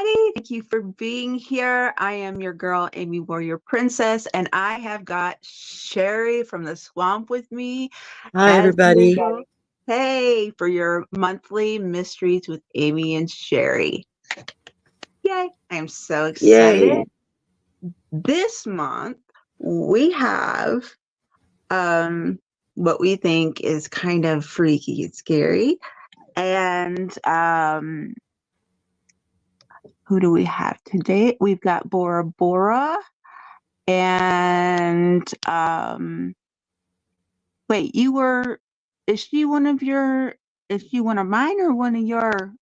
everybody. Thank you for being here. I am your girl, Amy Warrior Princess, and I have got Shari from the swamp with me Hi, as everybody. usual. Hey, for your monthly mysteries with Amy and Shari. Yay! I am so excited. Yay. This month we have what we think is kind of freaky and scary. And who do we have today? We've got Bora Bora and wait, is she one of your is she one of mine or one of your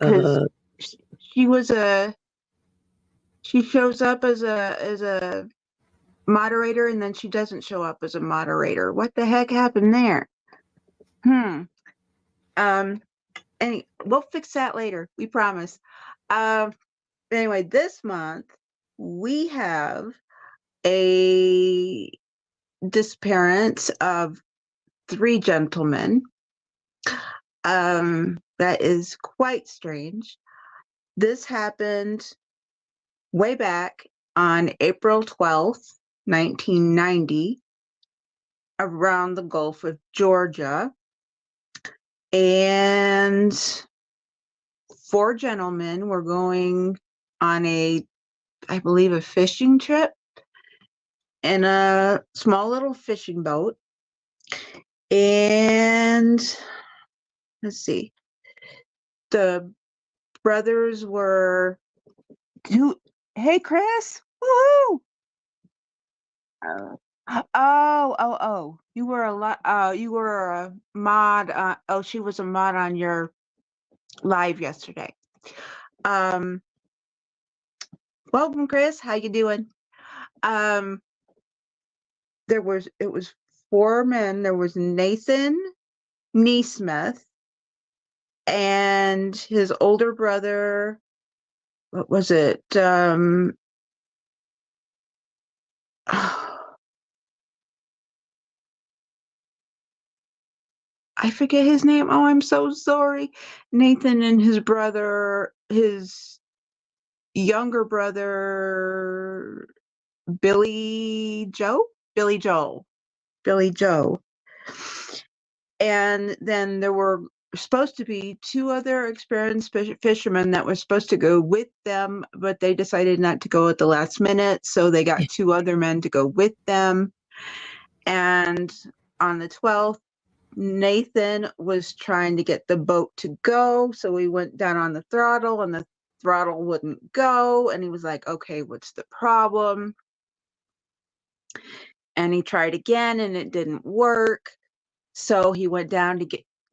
because Uh, she was she shows up as a moderator and then she doesn't show up as a moderator. What the heck happened there? Hmm. Um we'll fix that later. We promise. Um anyway, this month we have a disappearance of three gentlemen. That is quite strange. This happened way back on April 12th, 1990, around the Gulf of Georgia. And four gentlemen were going on I believe, a fishing trip in a small little fishing boat. And let's see, the brothers were hey Chris. Woohoo! Oh. You were you were a mod she was a mod on your live yesterday. Um Welcome Chris, how you doing? Um it was four men. There was Nathan Neesmith and his older brother. What was it? I forget his name. Oh, I'm so sorry. Nathan and his brother, his younger brother, Billy Joel. And then there were supposed to be two other experienced fishermen that were supposed to go with them, but they decided not to go at the last minute. So they got two other men to go with them. And on the 12th, Nathan was trying to get the boat to go. So he went down on the throttle and the throttle wouldn't go. And he was like, okay, what's the problem? And he tried again and it didn't work. So he went down to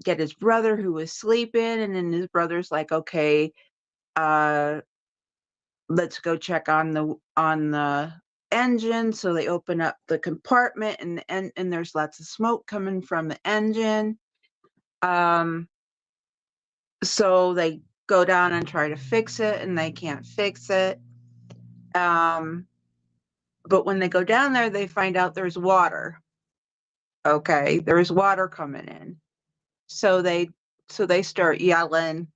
get his brother who was sleeping. And then his brother's like, okay, let's go check on the engine. So they open up the compartment and there's lots of smoke coming from the engine. So they go down and try to fix it and they can't fix it. But when they go down there, they find out there's water. Okay, there's water coming in. So they start yelling,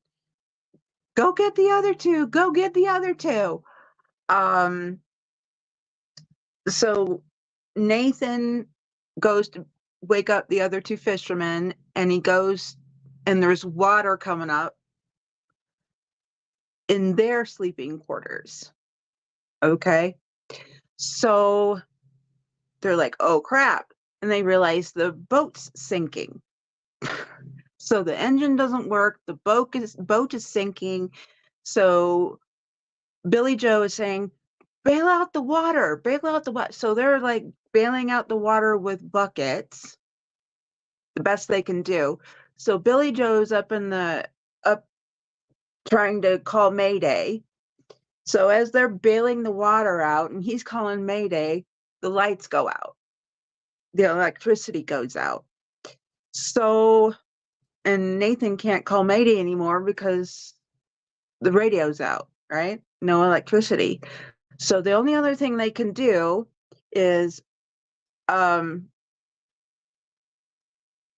go get the other two, go get the other two. So Nathan goes to wake up the other two fishermen and he goes and there's water coming up in their sleeping quarters. Okay. So they're like, oh crap. And they realize the boat's sinking. So the engine doesn't work. The boat is sinking. So Billy Joe is saying, bail out the water, bail out the water. So they're like bailing out the water with buckets, the best they can do. So Billy Joe's up trying to call Mayday. So as they're bailing the water out and he's calling Mayday, the lights go out. The electricity goes out. So, and Nathan can't call Mayday anymore because the radio's out, right? No electricity. So the only other thing they can do is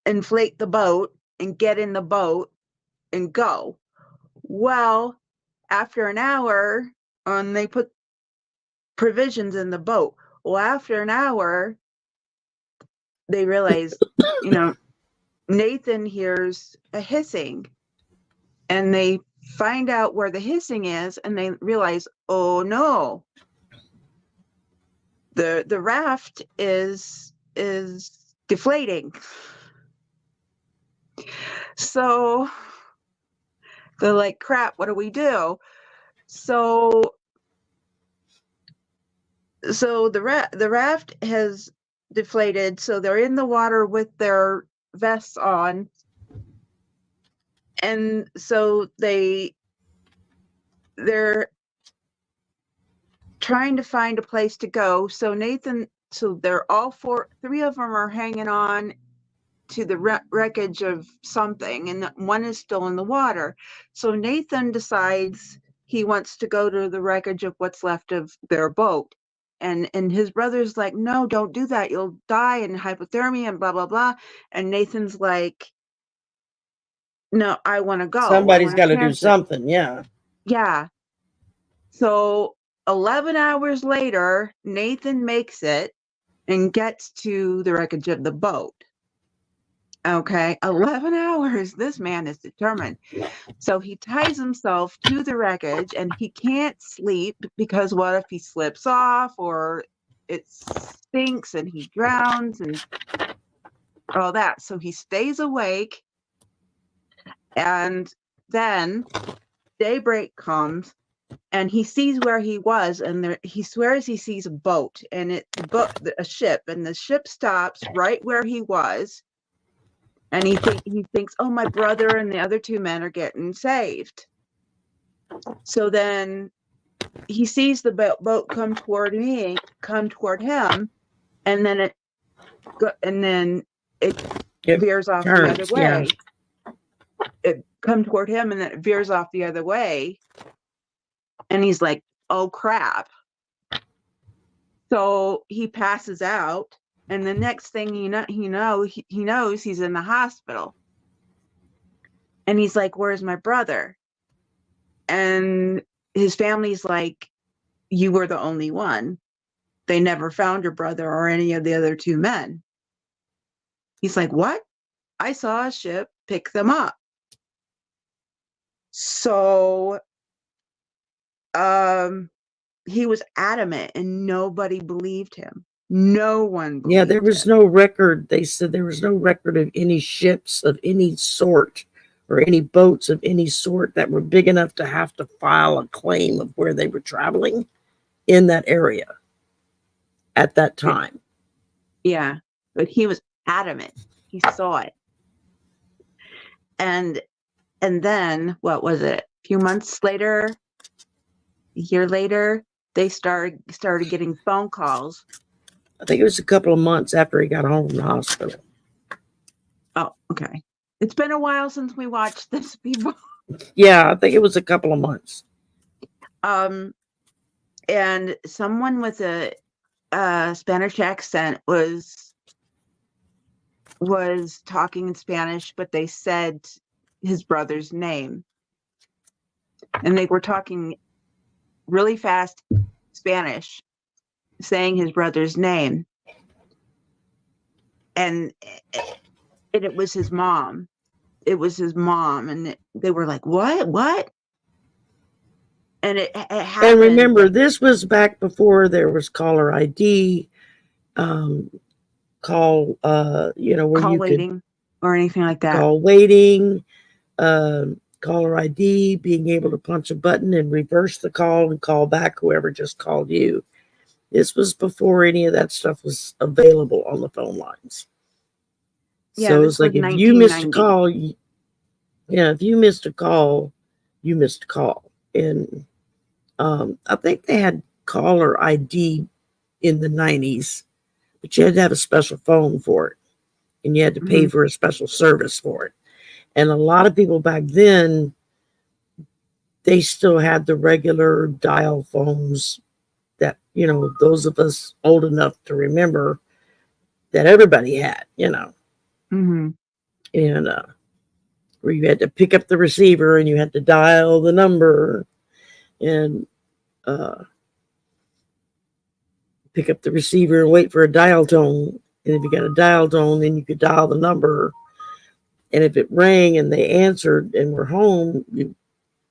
inflate the boat and get in the boat and go. Well, after an hour, they put provisions in the boat. Well, after an hour, they realize, Nathan hears a hissing, and they find out where the hissing is, and they realize, oh no, the raft is deflating. So they're like, crap, what do we do? So the raft has deflated, so they're in the water with their vests on, and so they're trying to find a place to go. So they're all three of them are hanging on to the wreckage of something, and one is still in the water. So Nathan decides he wants to go to the wreckage of what's left of their boat. And his brother's like, no, don't do that. You'll die and hypothermia and blah, blah, blah. And Nathan's like, no, I want to go. Somebody's got to do something. Yeah. Yeah. So 11 hours later, Nathan makes it and gets to the wreckage of the boat. Okay, 11 hours. This man is determined. So he ties himself to the wreckage, and he can't sleep because what if he slips off or it sinks and he drowns and all that. So he stays awake, and then daybreak comes, and he sees where he was, and he swears he sees a boat, and a ship, and the ship stops right where he was. And he thinks, oh, my brother and the other two men are getting saved. So then he sees the boat come toward him, and then it veers off the other way. Yeah. It come toward him, and then it veers off the other way. And he's like, oh, crap. So he passes out. And the next thing he knows he's in the hospital. And he's like, where's my brother? And his family's like, you were the only one. They never found your brother or any of the other two men. He's like, what? I saw a ship pick them up. So he was adamant, and nobody believed him. No one believed Yeah, there was no record. They said there was no record of any ships of any sort or any boats of any sort that were big enough to have to file a claim of where they were traveling in that area at that time. Yeah, but he was adamant. He saw it. And then, what was it? A few months later, a year later, they started getting phone calls. I think it was a couple of months after he got home from the hospital. Oh, okay. It's been a while since we watched this, people. Yeah, I think it was a couple of months. And someone with a Spanish accent was talking in Spanish, but they said his brother's name. And they were talking really fast Spanish, saying his brother's name. And it was his mom. It was his mom. And they were like, what? And it happened. And remember, this was back before there was caller ID, where call you waiting or anything like that. Call waiting, caller ID, being able to punch a button and reverse the call and call back whoever just called you. This was before any of that stuff was available on the phone lines. Yeah, so it's like if you missed a call, if you missed a call, you missed a call. And I think they had caller ID in the 90s, but you had to have a special phone for it. And you had to pay for a special service for it. And a lot of people back then, they still had the regular dial phones that, those of us old enough to remember that everybody had, And where you had to pick up the receiver and you had to dial the number and pick up the receiver and wait for a dial tone. And if you got a dial tone, then you could dial the number. And if it rang and they answered and were home, you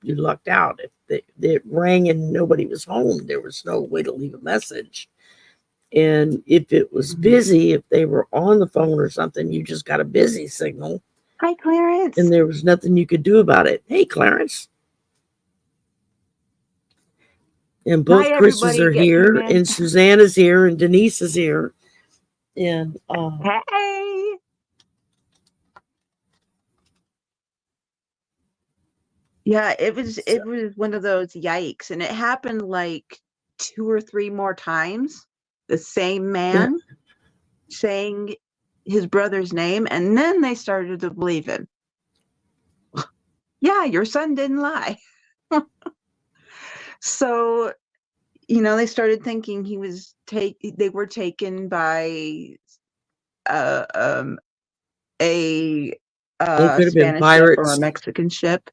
lucked out. If it rang and nobody was home, there was no way to leave a message. And if it was busy, if they were on the phone or something, you just got a busy signal. Hi, Clarence. And there was nothing you could do about it. Hey, Clarence. And both Hi, Chris's everybody. are here, and Suzanne is here, and Denise is here. And hey. Yeah, it was one of those yikes, and it happened like 2 or 3 more times. The same man saying his brother's name, and then they started to believe him. Yeah, your son didn't lie. So, they started thinking they were taken by a they could have been Spanish ship or pirates. a Mexican ship.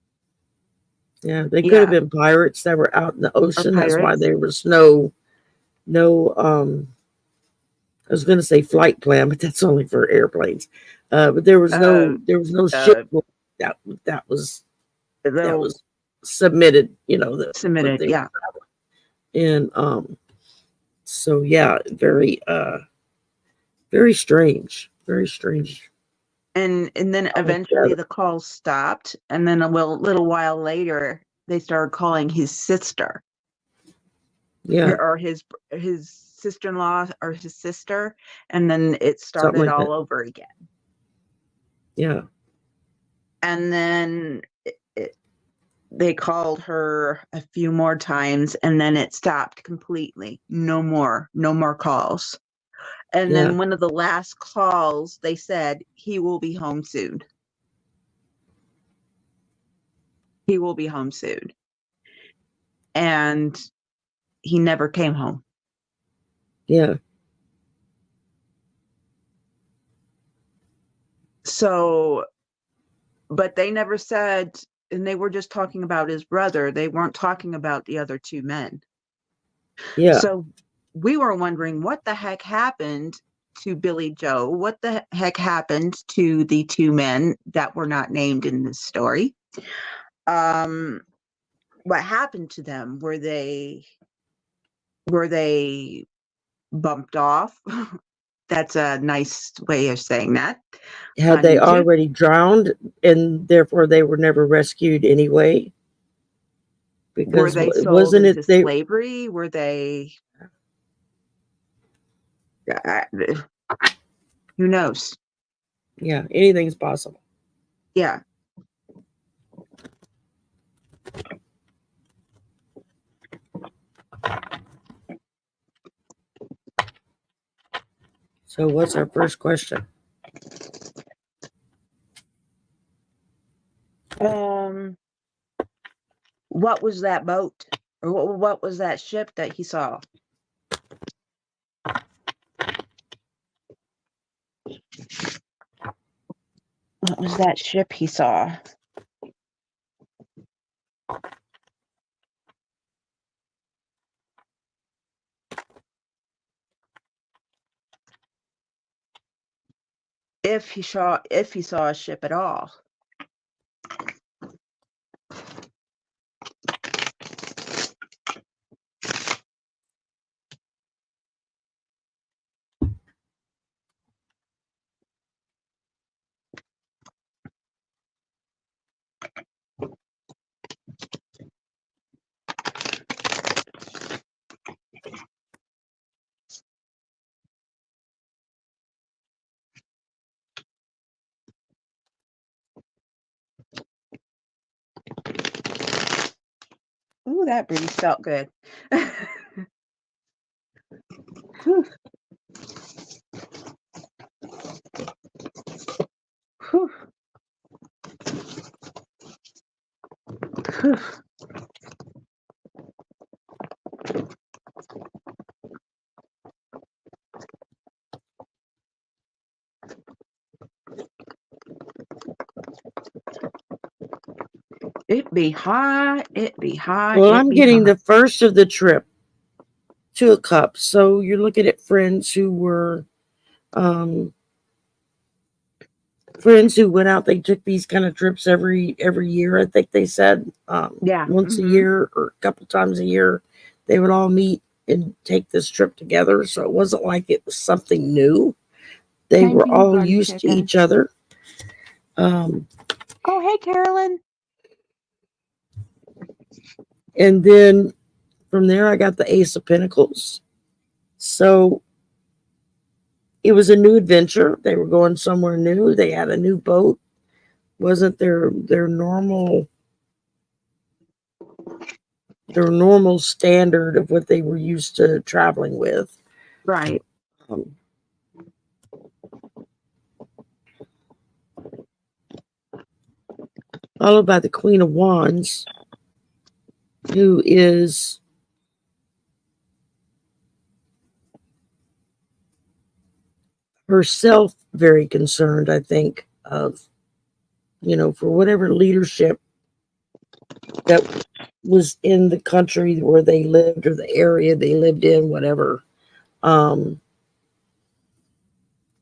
Yeah, they could have been pirates that were out in the ocean. That's why there was no I was going to say flight plan, but that's only for airplanes. But there was no ship that was submitted. Submitted, yeah. And so yeah, very strange, very strange. And then eventually the calls stopped, and then a little while later they started calling his sister. Yeah, or his sister-in-law or his sister, and then it started like all that. over again. Yeah. And then they called her a few more times, and then it stopped completely. No more calls. And then one of the last calls, they said, he will be home soon. He will be home soon. And he never came home. Yeah. So, but they never said, and they were just talking about his brother. They weren't talking about the other 2 men. Yeah. So we were wondering what the heck happened to Billy Joe. What the heck happened to the 2 men that were not named in this story? What happened to them? Were they bumped off? That's a nice way of saying that. Had they already drowned and therefore they were never rescued anyway? Because were they sold into slavery? Were they? Who knows? Yeah, anything's possible. Yeah. So what's our first question? What was that boat? Or what was that ship that he saw? What was that ship he saw? If he saw a ship at all. Ooh, that breeze felt good. Whew. Whew. Whew. It be hot. It be hot. Well, It I'm be getting hot. the first of the trip to a cup. So you're looking at um, friends who went out. They took these kind of trips every year. I think they said Yeah. once a year or a couple times a year, they would all meet and take this trip together. So it wasn't like it was something new. They were 19 all party used to chicken. each other. Um, Oh, hey, Carolyn. and then from there, I got the Ace of Pentacles. So it was a new adventure. They were going somewhere new. They had a new boat. Wasn't their normal standard of what they were used to traveling with. Right. Um, Followed by the Queen of Wands, who is herself very concerned, I think, of, for whatever leadership that was in the country where they lived or the area they lived in, whatever. Um,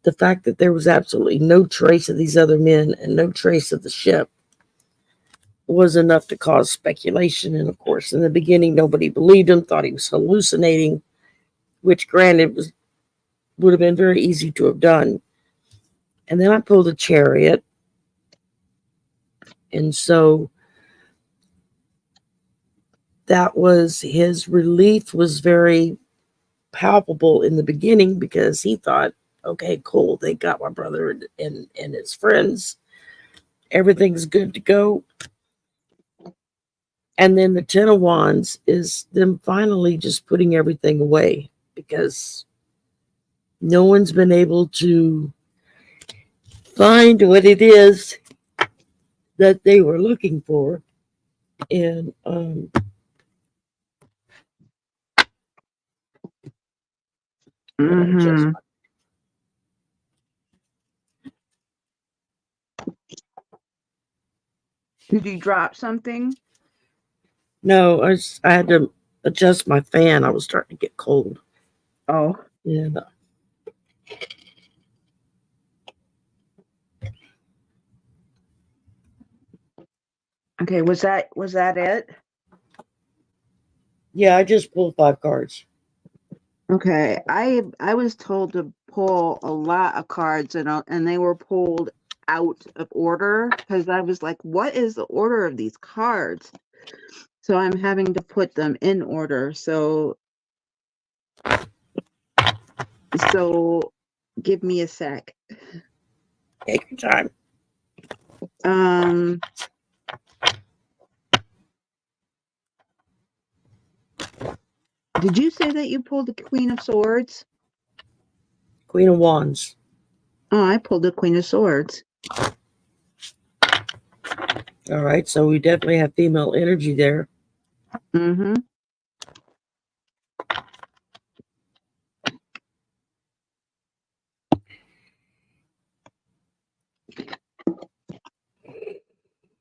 the fact that there was absolutely no trace of these other men and no trace of the ship was enough to cause speculation. And of course, in the beginning, nobody believed him, thought he was hallucinating, which granted would have been very easy to have done. And then I pulled a chariot. And so that was his relief was very palpable in the beginning because he thought, okay, cool, they got my brother and his friends. Everything's good to go. And then the Ten of Wands is them finally just putting everything away because no one's been able to find what it is that they were looking for. And Mm-hmm. Did you drop something? no, I had to adjust my fan. I was starting to get cold. Oh, And okay. Was that it? yeah, I just pulled 5 cards. Okay. I was told to pull a lot of cards and they were pulled out of order because I was like, what is the order of these cards? So I'm having to put them in order. So give me a sec. Take your time. Um did you say that you pulled the Queen of Swords? Queen of Wands. Oh, I pulled the Queen of Swords. All right, so we definitely have female energy there. Mm-hmm.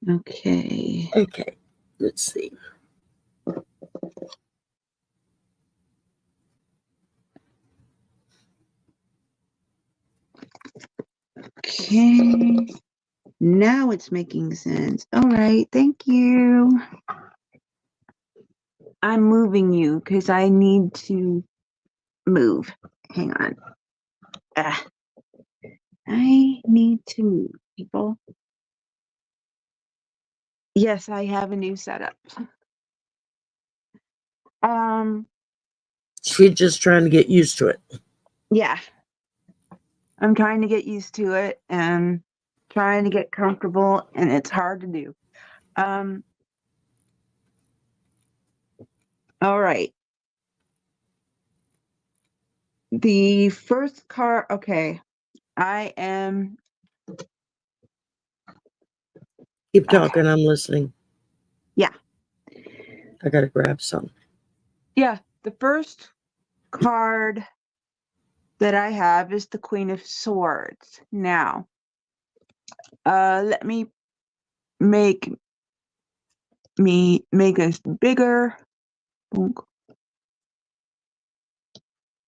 Okay. Okay, let's see. Okay. Now it's making sense. All right. Thank you. I'm moving you because I need to move. Hang on. Ah, I need to move, people. Yes, I have a new setup. Um, She's just trying to get used to it. yeah, I'm trying to get used to it and trying to get comfortable, and it's hard to do. Um, all right. The first card, okay. I am Keep okay. talking, I'm listening. Yeah. I gotta grab some. Yeah. The first card that I have is the Queen of Swords. Now, let me make me make us bigger. Bonk.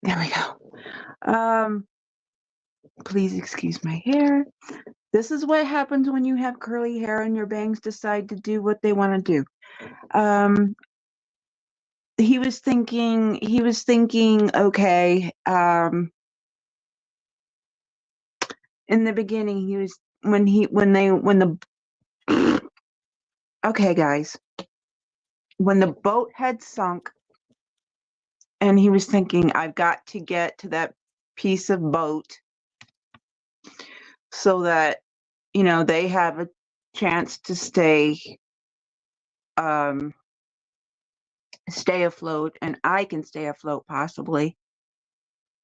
There we go. Please excuse my hair. This is what happens when you have curly hair and your bangs decide to do what they want to do. He was thinking, okay, in the beginning he was when the okay guys, when the boat had sunk and he was thinking, I've got to get to that piece of boat so that, you know, they have a chance to stay afloat and I can stay afloat possibly.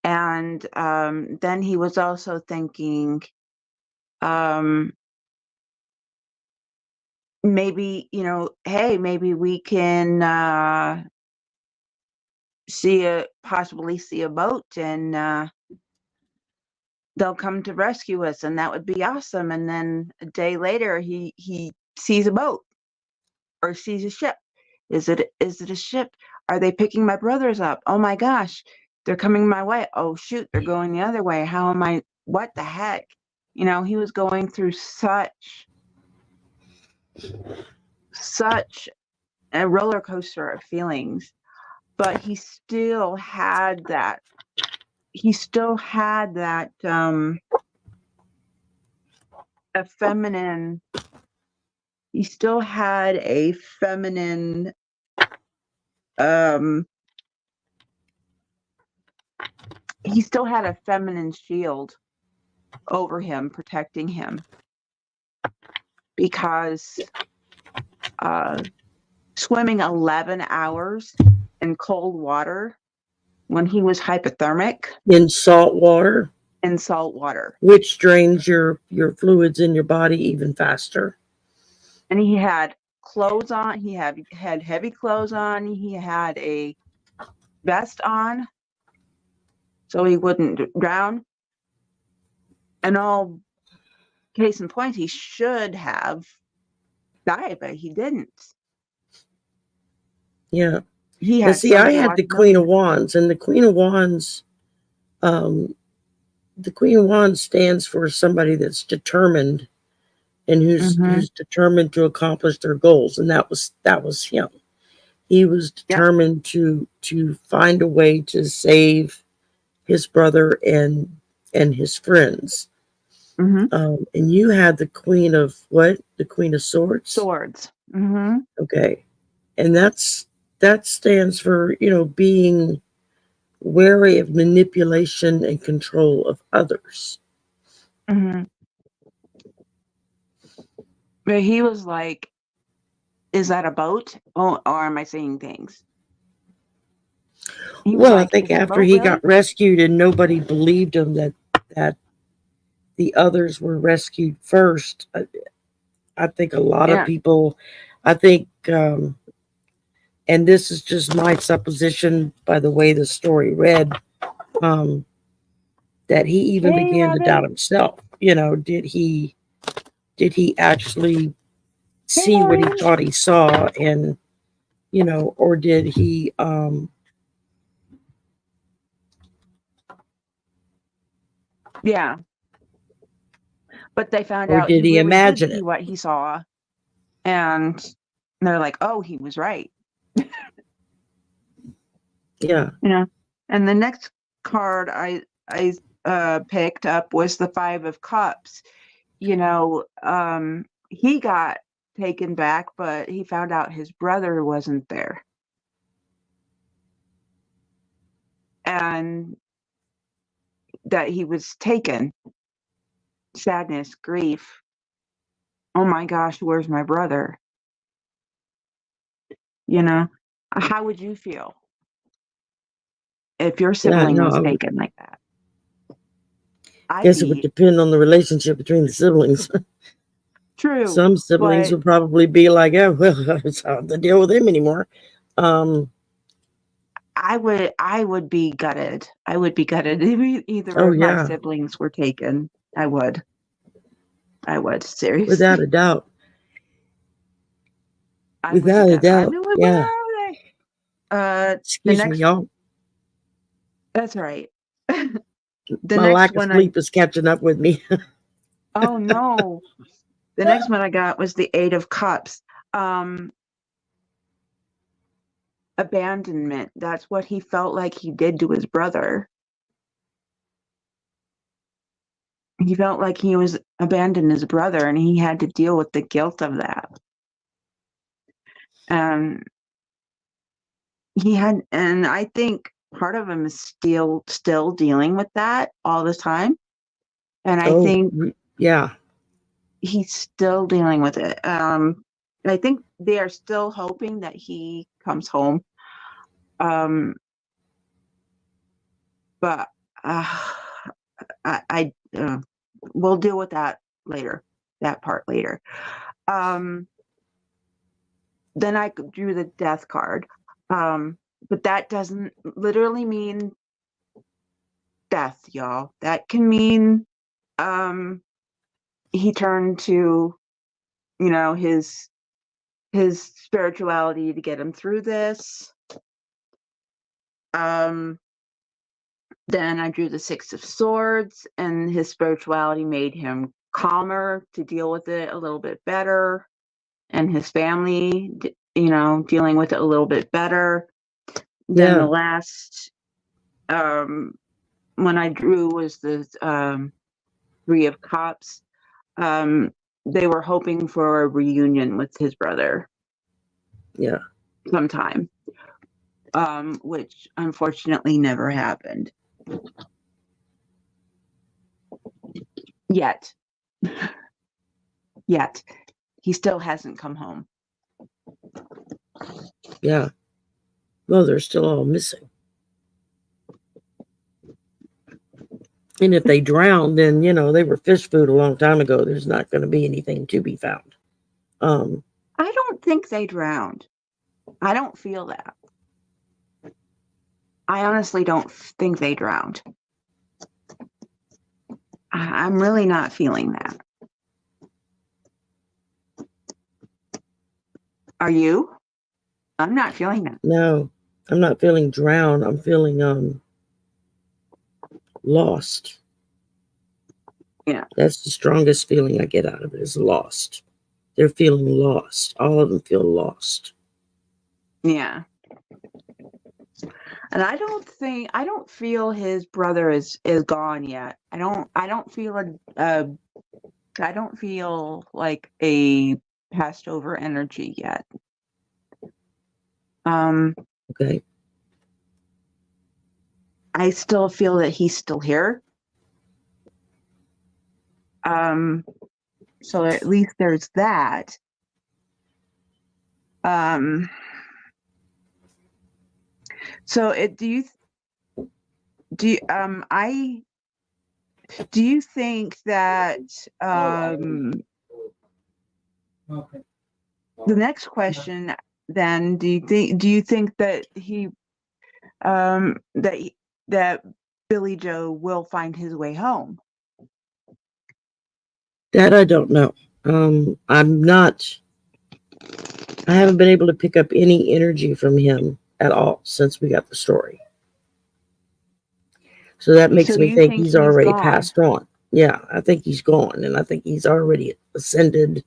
And then he was also thinking, maybe, you know, hey, maybe we can possibly see a boat and they'll come to rescue us and that would be awesome. And then a day later he sees a boat or sees a ship. Is it a ship? Are they picking my brothers up? Oh my gosh, they're coming my way. Oh shoot, they're going the other way. How am I? What the heck? You know, he was going through such a roller coaster of feelings, but he still had that. A feminine. He still had a feminine. He still had a feminine shield over him, protecting him, because swimming 11 hours in cold water when he was hypothermic in salt water, which drains your fluids in your body even faster. And he had clothes on. He had heavy clothes on. He had a vest on so he wouldn't drown. And all case in point, he should have died, but he didn't. Yeah. He had I had the Queen of Wands, and the Queen of Wands, the Queen of Wands stands for somebody that's determined and who's determined to accomplish their goals, and that was him. He was determined to find a way to save his brother and his friends. And you had the Queen of what? The Queen of Swords. Swords. Okay, and that stands for, you know, being wary of manipulation and control of others. But he was like, "Is that a boat? Oh, or am I saying things?" Well, like, I think after he got rescued and nobody believed him that the others were rescued first, I think a lot of people, I think, and this is just my supposition by the way the story read, that he even began to doubt himself. You know, did he actually see what he thought he saw, and, you know, or did he yeah, but they found out he really did see what he saw, and they're like, oh, he was right. Yeah. You know, and the next card I picked up was the Five of Cups. You know, he got taken back, but he found out his brother wasn't there. And that he was taken. Sadness, grief. Oh my gosh, where's my brother? You know, how would you feel if your sibling was taken like that? I guess it would depend on the relationship between the siblings. True. Some siblings would probably be like, oh, well, it's hard to deal with him anymore. I would be gutted. I would be gutted if either of my siblings were taken. I would, seriously. Without a doubt. I was Without at a that. I doubt. knew it. Where Yeah. are they? The Excuse me, next. y'all. That's right. The My next lack of one I. sleep is catching up with me. Oh no. The next one I got was the Eight of Cups. Um, Abandonment. That's what he felt like he did to his brother. He felt like he was abandoned his brother, and he had to deal with the guilt of that. And and I think part of him is still dealing with that all the time. And I Oh, think yeah. he's still dealing with it. I think they are still hoping that he comes home. Um, but I we'll deal with that later. That part later. Um, then I drew the death card. But that doesn't literally mean death, y'all. That can mean he turned to, his spirituality to get him through this. Um then I drew the Six of Swords, and his spirituality made him calmer to deal with it a little bit better, and his family, dealing with it a little bit better. Then the Yeah. last one I drew was the Three of Cups. They were hoping for a reunion with his brother Yeah. sometime, which unfortunately never happened yet. Yet he still hasn't come home. Yeah. Well, they're still all missing. And if they drown, then, they were fish food a long time ago. There's not going to be anything to be found. I don't think they drowned. I don't feel that. I honestly don't think they drowned. I'm really not feeling that. Are you? I'm not feeling that. No, I'm not feeling drowned. I'm feeling lost. Yeah. That's the strongest feeling I get out of it is lost. They're feeling lost. All of them feel lost. Yeah. And I don't feel his brother is gone yet. I don't feel like a passed over energy yet. Okay. I still feel that he's still here. So at least there's that. So do you think that the next question then, do you think that that Billy Joe will find his way home? That I don't know. I haven't been able to pick up any energy from him at all since we got the story. So that makes So do me you think think he's he's already gone? passed on. Yeah, I think he's gone, and I think he's already ascended.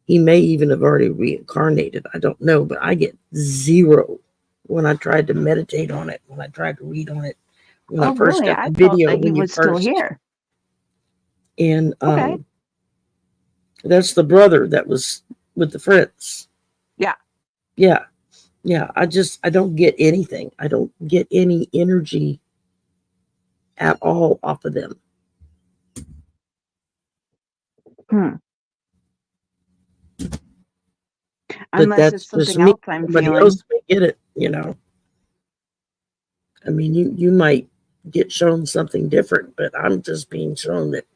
He may even have already reincarnated. I don't know, but I get zero when I tried to meditate on it, when I tried to read on it, when I Oh, first really? got I the felt video, that he when you was still first, here. and Okay. that's the brother that was with the friends. Yeah. Yeah. Yeah. I don't get anything. I don't get any energy at all off of them. But Unless that's it's just something me. else I'm Somebody feeling. else may get it. I mean, you might get shown something different, but I'm just being shown that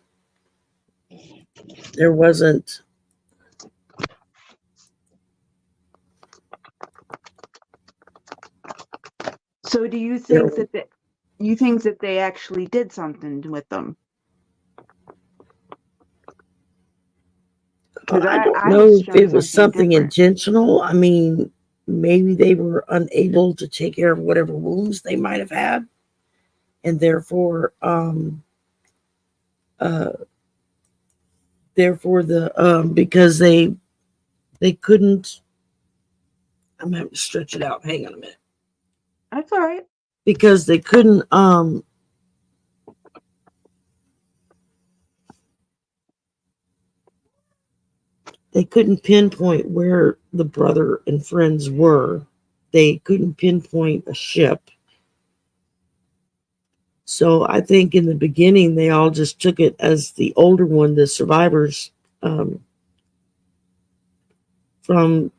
there wasn't. So do you There, think that they actually did something with them? Because I don't I was know if shown it was something something different. intentional. I mean, maybe they were unable to take care of whatever wounds they might have had, and uh, therefore the because they couldn't. I'm gonna have to stretch it out. Hang on a minute. That's all right. Because they couldn't pinpoint where the brother and friends were. They couldn't pinpoint a ship. So I think in the beginning they all just took it as the older one, the survivors um, from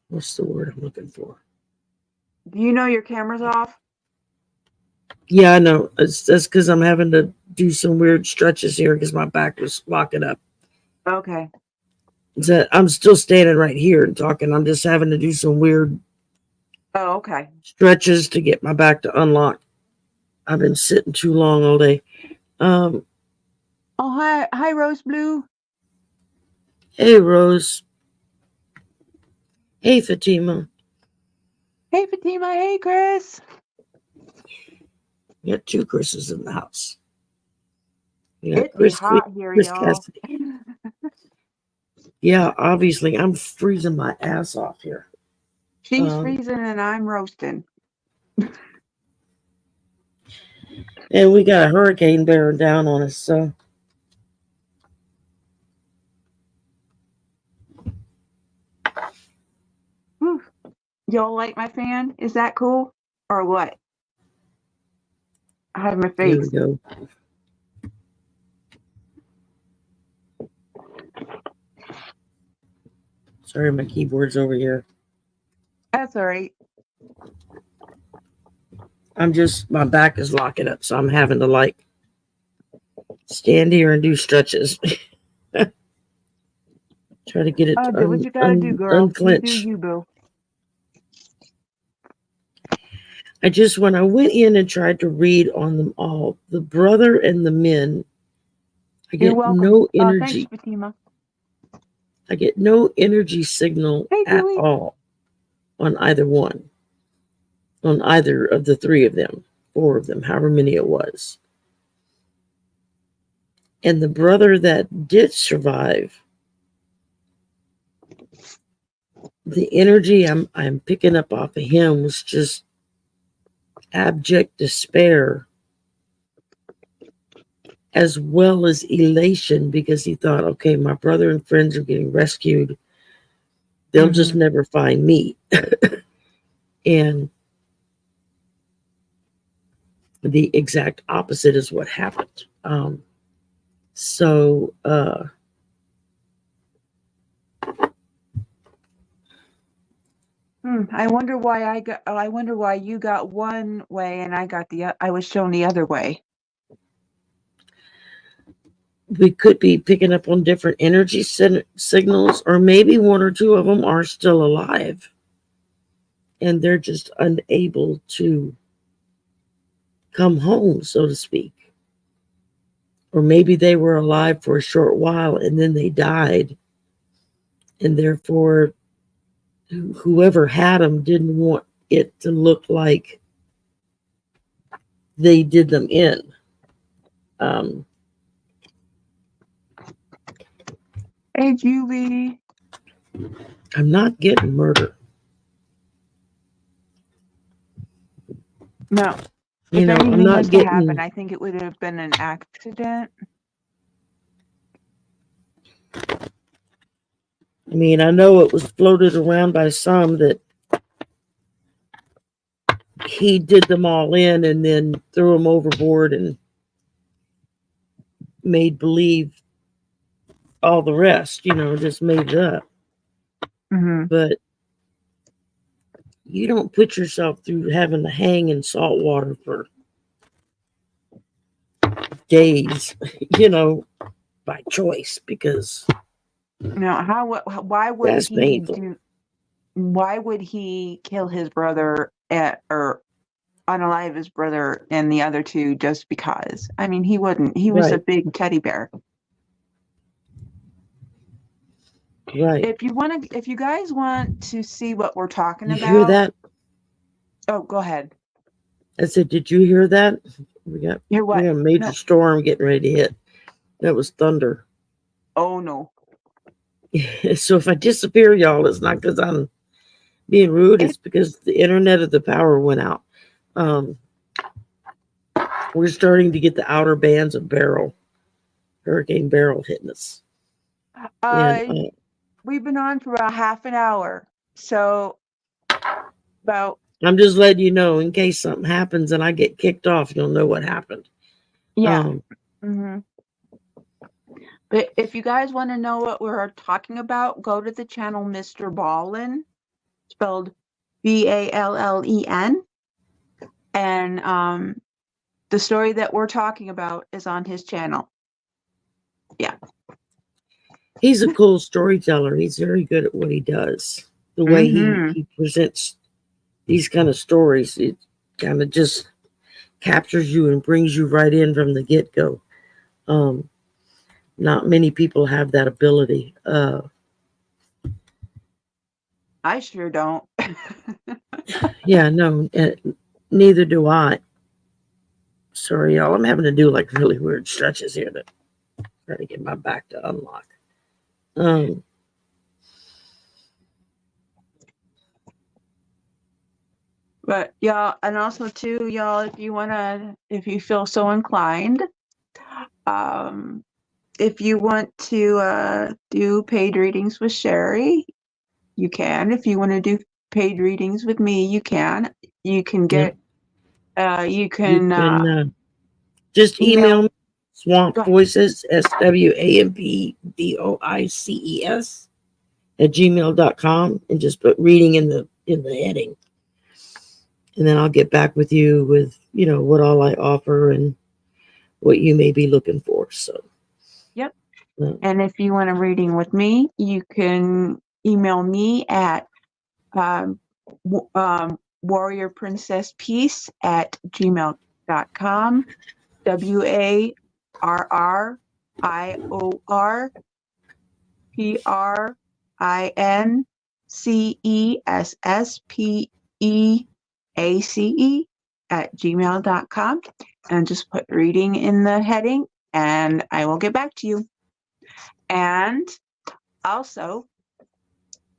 what's the word I'm looking for? Do you know your camera's off? Yeah, I know. That's because I'm having to do some weird stretches here because my back was locking up. Okay. That I'm still standing right here and talking. I'm just having to do some weird Oh, okay. stretches to get my back to unlock. I've been sitting too long all day. Um, Oh, hi, Rose Blue. hey Rose. Hey Fatima. Hey, Fatima. Hey, Chris. We got two Chris's in the house. We got It be Chris Queen, hot here, Chris y'all. Cassidy. Yeah, obviously I'm freezing my ass off here. She's Um, freezing and I'm roasting. and we got a hurricane bearing down on us. So Whew. Y'all like my fan? Is that cool? Or what? I have my here we face. go. Sorry, my keyboard's over here. That's all right. My back is locking up, so I'm having to like stand here and do stretches. Try to get it Oh, to do what you gotta do, girl. You do unclench. you, boo. When I went in and tried to read on them all, the brother and the men, I You're get welcome. no Thanks, energy. Fatima. I get no energy signal Hey, at Julie. all on either one, on either of the three of them, four of them, however many it was. And the brother that did survive, the energy I'm picking up off of him was just abject despair as well as elation because he thought, okay, my brother and friends are getting rescued. They'll just Mm-hmm. never find me. And the exact opposite is what happened. So I wonder why I wonder why you got one way and I was shown the other way. we could be picking up on different energy signals, or maybe one or two of them are still alive and they're just unable to come home, so to speak. Or maybe they were alive for a short while and then they died, and therefore, whoever had them didn't want it to look like they did them in. Um, Hey, Julie. I'm not getting murder. No. You If know, I'm anything was not to happen, getting. I think it would have been an accident. I mean, I know it was floated around by some that he did them all in and then threw them overboard and made believe all the rest, just made it up. Mm-hmm. But you don't put yourself through having to hang in salt water for days, by choice, because Now, why would that's he painful. why would he kill his brother or unalive his brother and the other two just because. I mean, he wouldn't. He was a Right. big teddy bear. Right. If you guys want to see what we're talking You hear about, that? oh, go ahead. I said, did you hear that? Hear We what? got a major No. storm getting ready to hit. That was thunder. Oh no. So if I disappear, y'all, it's not because I'm being rude. It, It's because the internet or the power went out. Um, we're starting to get the outer bands of Hurricane Beryl hitting us. And uh, we've been on for about half an hour, so about I'm just letting you know in case something happens and I get kicked off, you'll know what happened. yeah. Um, hmm But if you guys want to know what we're talking about, go to the channel Mr. Ballin, spelled Ballen, and the story that we're talking about is on his channel. Yeah. he's a cool storyteller. He's very good at what he does. The way Mm-hmm. he presents these kind of stories, it kind of just captures you and brings you right in from the get go. Um, not many people have that ability. I sure don't. Yeah, no, neither do I. Sorry, y'all. I'm having to do like really weird stretches here to try to get my back to unlock. Um, But y'all, and also too, y'all, if you feel so inclined, um, if you want to do paid readings with Shari, you can. If you want to do paid readings with me, you can. You can yep. get, you You can can just email email. me Swamp Go ahead. Voices, SWAMPVOICES at gmail.com and just put reading in the heading. And then I'll get back with you with, what all I offer and what you may be looking for. So, Yep. um, And if you want a reading with me, you can email me at um, warriorprincesspeace@gmail.com. WARRIOPRINCESSPEACE@gmail.com, and just put reading in the heading and I will get back to you. And also,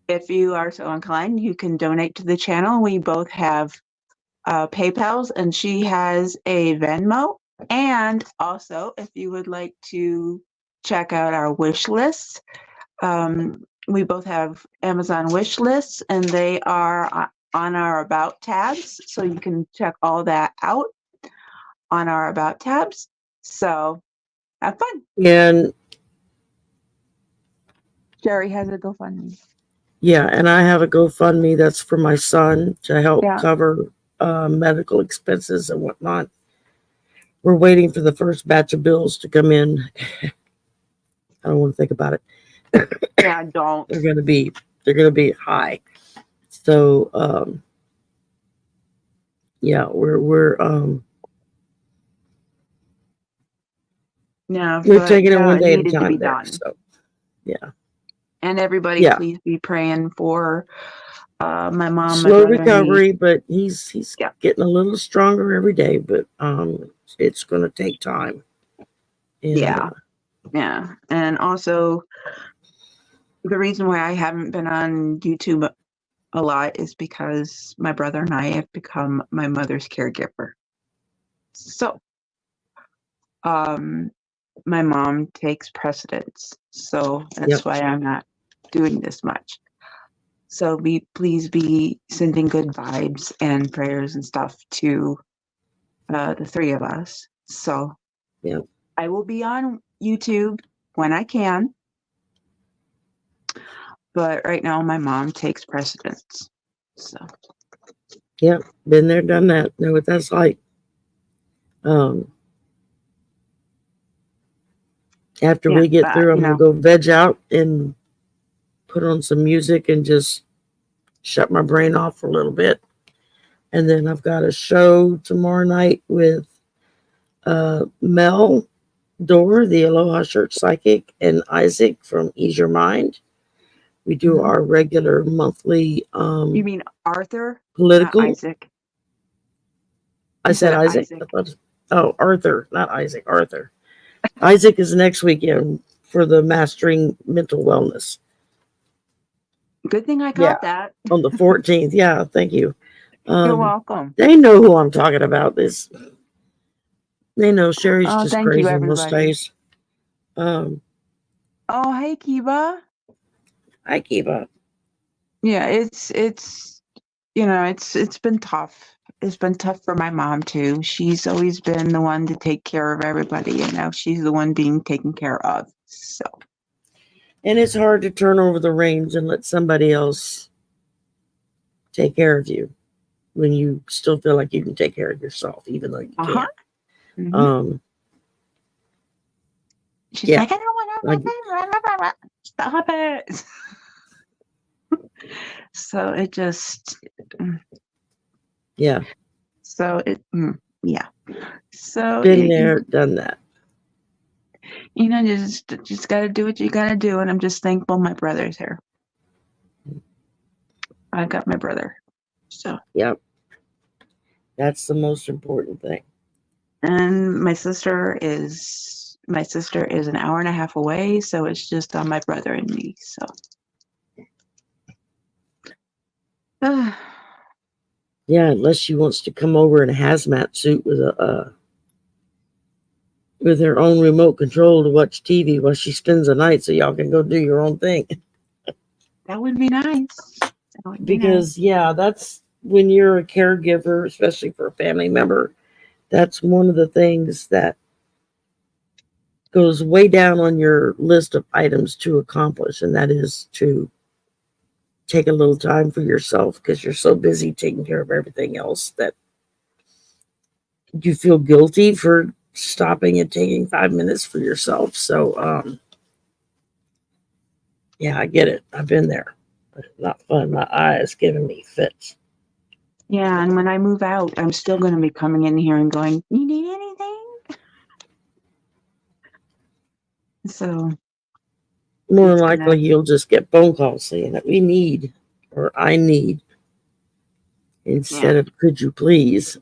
if you are so inclined, you can donate to the channel. We both have PayPal's, and she has a Venmo. And also, if you would like to check out our wish lists, we both have Amazon wish lists, and they are on our About tabs. So you can check all that out on our About tabs. So have fun. and Shari has a GoFundMe. yeah, and I have a GoFundMe that's for my son to help Yeah. cover medical expenses and whatnot. We're waiting for the first batch of bills to come in. I don't want to think about it. Yeah, don't. They're gonna be high. So yeah, Yeah, we're but taking it one it day at a needed to be time there. done. So yeah. And everybody, Yeah. please be praying for my mom, my Slow brother, and me. recovery, but he's Yeah. getting a little stronger every day, but it's gonna take time. And Yeah. Yeah. And also, the reason why I haven't been on YouTube a lot is because my brother and I have become my mother's caregiver. So, my mom takes precedence. So that's yep. why I'm not doing this much. So please be sending good vibes and prayers and stuff to the three of us. So Yep. I will be on YouTube when I can, but right now my mom takes precedence. So Yep. Been there, done that. Know what that's like. Um After yeah, we get but through, I'm gonna go veg out and put on some music and just shut my brain off for a little bit. And then I've got a show tomorrow night with Mel Dorr, the Aloha Church Psychic, and Isaac from Ease Your Mind. We do Mhm. our regular monthly You mean Arthur, not political. Isaac? I You said said Isaac. I Isaac. thought, oh, Arthur, not Isaac, Arthur. Isaac is next weekend for the Mastering Mental Wellness. Good thing I Yeah, caught that. on the 14th. Yeah, thank you. You're Um, welcome. they know who I'm talking about. They know Sherry's Oh, just thank you, crazy most everybody. days. Um, Oh, hey, Kiba. I keep up. Yeah, it's you know, it's been tough. It's been tough for my mom too. She's always been the one to take care of everybody, and now she's the one being taken care of. So, And it's hard to turn over the reins and let somebody else take care of you when you still feel like you can take care of yourself, even though you uh-huh. can't. hmm Um, She's yeah, like, I don't like want to stop it. So it just, mm, yeah, so it, yeah. So been there, done that. just got to do what you got to do, and I'm just thankful my brother's here. I got my brother. So, Yep, that's the most important thing. and my sister is an hour and a half away, so it's just on my brother and me. So, Yeah, unless she wants to come over in a hazmat suit with her own remote control to watch TV while she spends the night, so y'all can go do your own thing. that would be nice. That would be nice. Because yeah, that's when you're a caregiver, especially for a family member. That's one of the things that goes way down on your list of items to accomplish, and that is to take a little time for yourself because you're so busy taking care of everything else that you feel guilty for stopping and taking 5 minutes for yourself. So, yeah, I get it. I've been there. But not fun. My eye is giving me fits. Yeah, and when I move out, I'm still going to be coming in here and going, "You need anything?" So More than it's gonna, likely, you'll just get phone calls saying that we need or I need yeah. instead of could you please.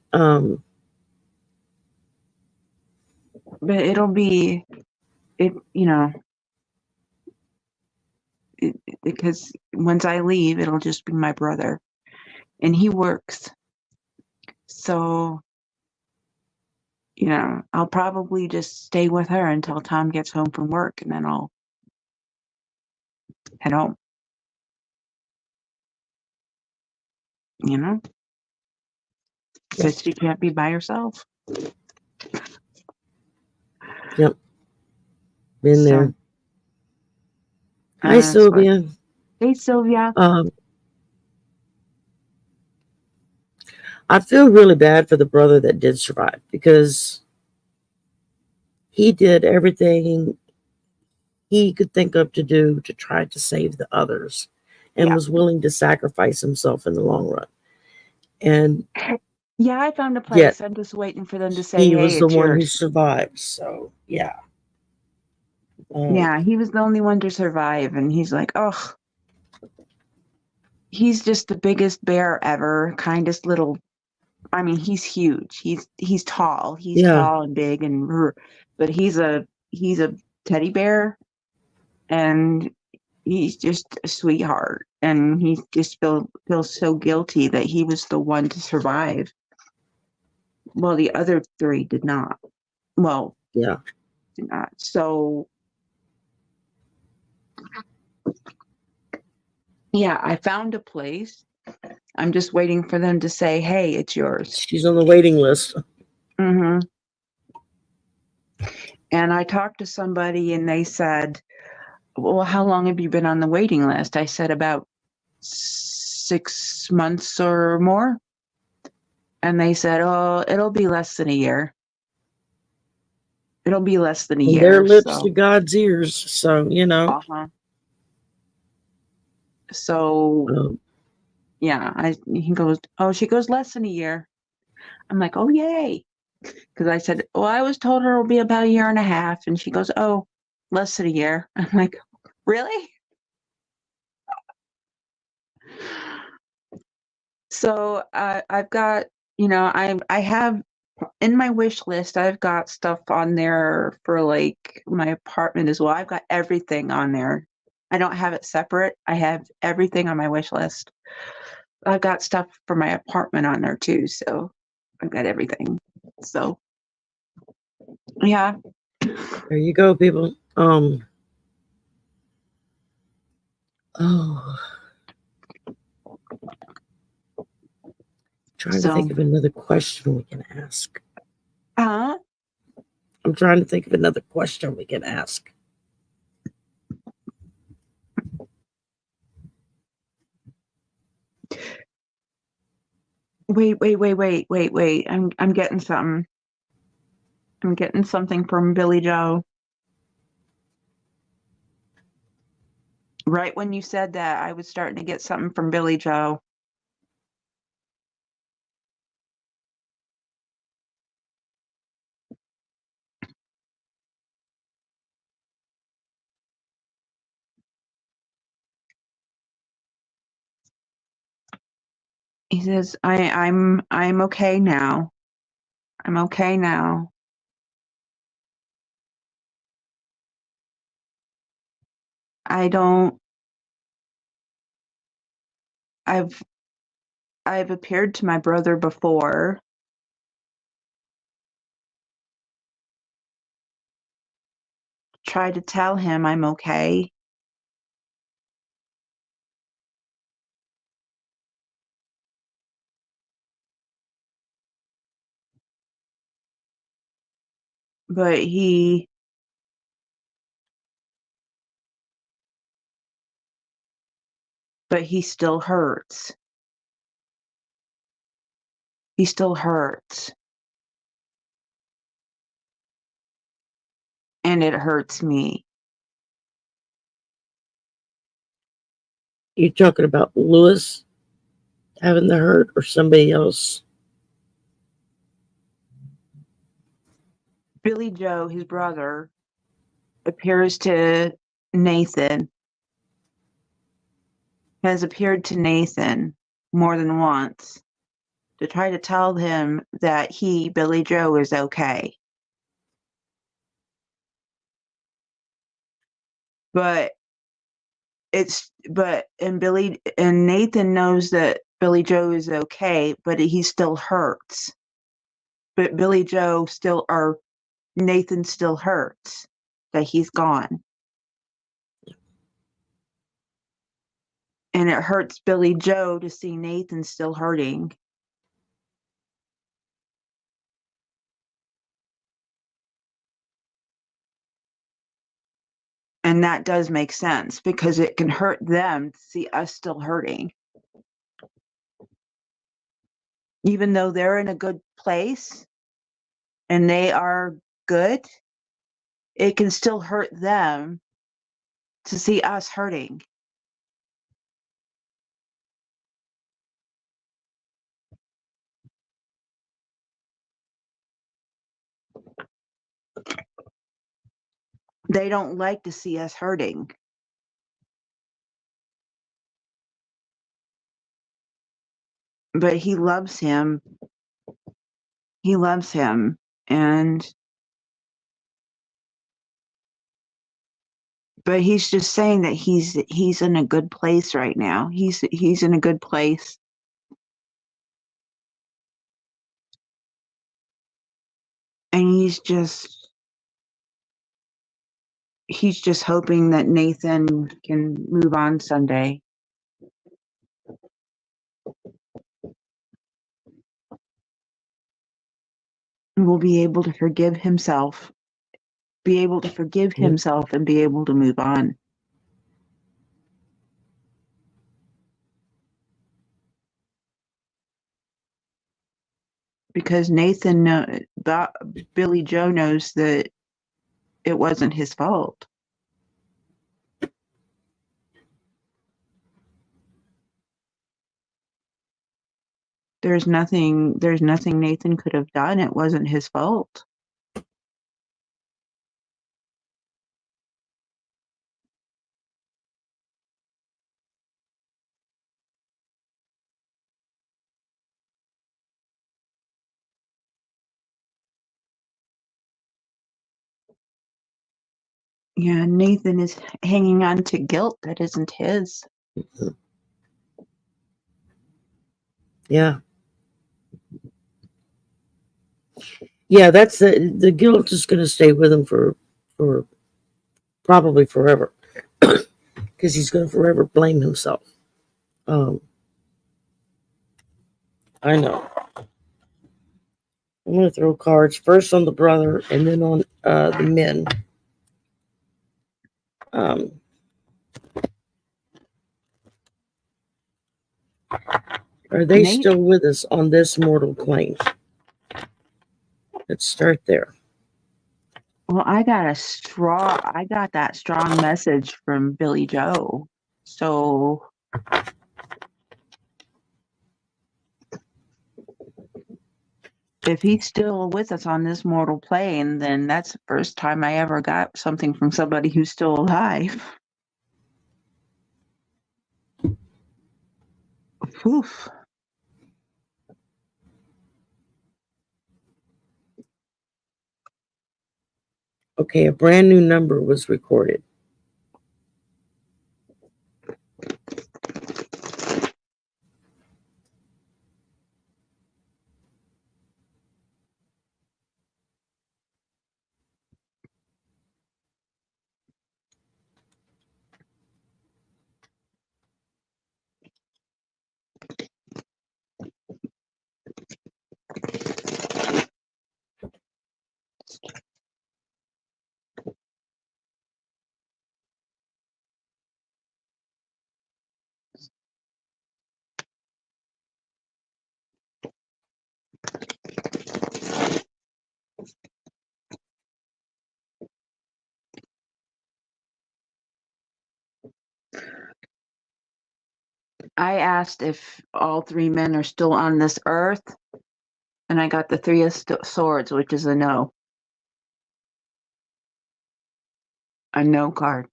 But it'll be it, because once I leave, it'll just be my brother, and he works. So I'll probably just stay with her until Tom gets home from work, and then I'll head home. You know, Yep, because she can't be by herself. yep, been So there. Hi, that's what. Sylvia. Hey, Sylvia. Um, I feel really bad for the brother that did survive because he did everything he could think of to do to try to save the others and Yeah. was willing to sacrifice himself in the long run. And Yeah, I found a yet place. I'm just waiting for them to say, he "Hey, was the it's one who yours." survived. So, yeah. Um, Yeah, he was the only one to survive, and he's like, "Oh, he's just the biggest bear ever, kindest little." I mean, he's huge. He's tall. He's yeah, tall and big, but he's a teddy bear, and he's just a sweetheart. And he just feels so guilty that he was the one to survive. Well, the other three did not. Well, yeah. did not. So yeah, I found a place. I'm just waiting for them to say, "Hey, it's yours." She's on the waiting list. hmm And I talked to somebody, and they said, "Well, how long have you been on the waiting list?" I said, "About 6 months or more." And they said, "Oh, it'll be less than a year. It'll be less than a From their year." lips to So, God's ears. So, uh-huh. So um, Yeah, he goes, "Oh, she goes less than a year." I'm like, "Oh, yay." Because I said, "Well, I was told her it'll be about a year and a half." And she goes, "Oh, less than a year." I'm like, "Really?" So I've got, I have in my wish list, I've got stuff on there for like my apartment as well. I've got everything on there. I don't have it separate. I have everything on my wish list. I've got stuff for my apartment on there too. So I've got everything. So yeah. There you go, people. Oh, trying to So think of another question we can ask. uh I'm trying to think of another question we can ask. wait. I'm getting something. I'm getting something from Billy Joe. Right when you said that, I was starting to get something from Billy Joe. He says, I'm okay now. I'm okay now. I don't I've I've appeared to my brother before, tried to tell him I'm okay, but he still hurts. He still hurts. And it hurts me. You talking about Lewis having the hurt or somebody else? Billy Joe, his brother, appears to Nathan, has appeared to Nathan more than once to try to tell him that he, Billy Joe, is okay. But and Nathan knows that Billy Joe is okay, but he still hurts. But Billy Joe still, or Nathan still hurts that he's gone. And it hurts Billy Joe to see Nathan still hurting. And that does make sense because it can hurt them to see us still hurting. Even though they're in a good place and they are good, it can still hurt them to see us hurting. They don't like to see us hurting. But he loves him. He loves him. And but he's just saying that he's in a good place right now. He's in a good place. And he's just hoping that Nathan can move on someday. And will be able to forgive himself, be able to forgive Yep. himself and be able to move on. Because Billy Joe knows that it wasn't his fault. There's nothing Nathan could have done. It wasn't his fault. Yeah, Nathan is hanging on to guilt that isn't his. Yeah. Yeah, that's the guilt is going to stay with him for probably forever, because he's going to forever blame himself. Um, I know. I'm going to throw cards first on the brother and then on the men. Um, are they Nate, still with us on this mortal plane? Let's start there. well, I got that strong message from Billy Joe. So if he's still with us on this mortal plane, then that's the first time I ever got something from somebody who's still alive. Oof. Okay, a brand new number was recorded. I asked if all three men are still on this earth, and I got the Three of Swords, which is a no. A no card.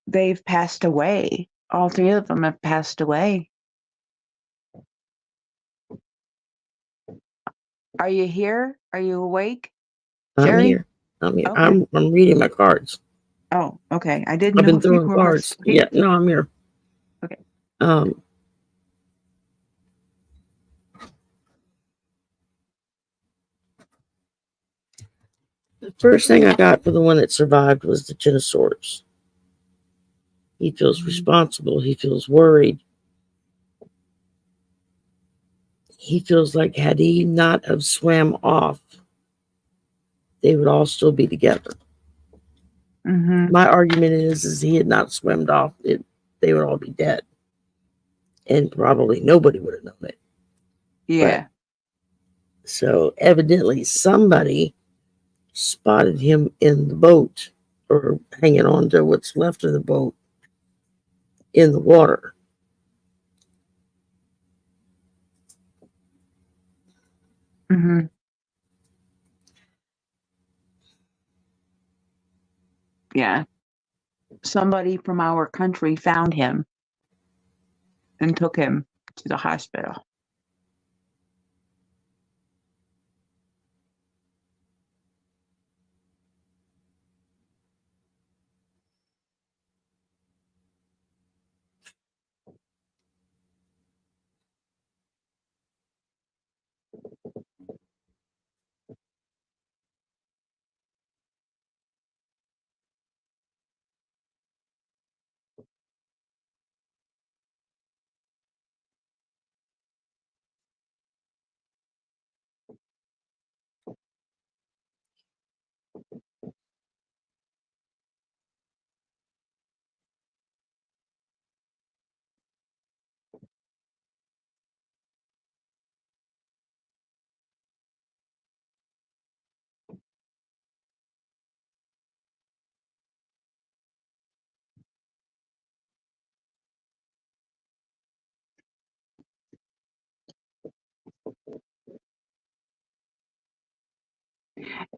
They've passed away. All three of them have passed away. Are you here? Are you awake, I'm Shari? here. I'm here. Okay. I'm reading my cards. Oh, okay. I didn't I've know been if you throwing were cards. asleep. Yeah, no, I'm here. Okay. The first thing I got for the one that survived was the Ten of Swords. He feels responsible. He feels worried. He feels like had he not have swam off, they would all still be together. Mm-hmm. My argument is he had not swam off, they would all be dead. And probably nobody would have known it. Yeah. But, so evidently somebody spotted him in the boat or hanging on to what's left of the boat in the water. Mm-hmm. Yeah. Somebody from our country found him and took him to the hospital.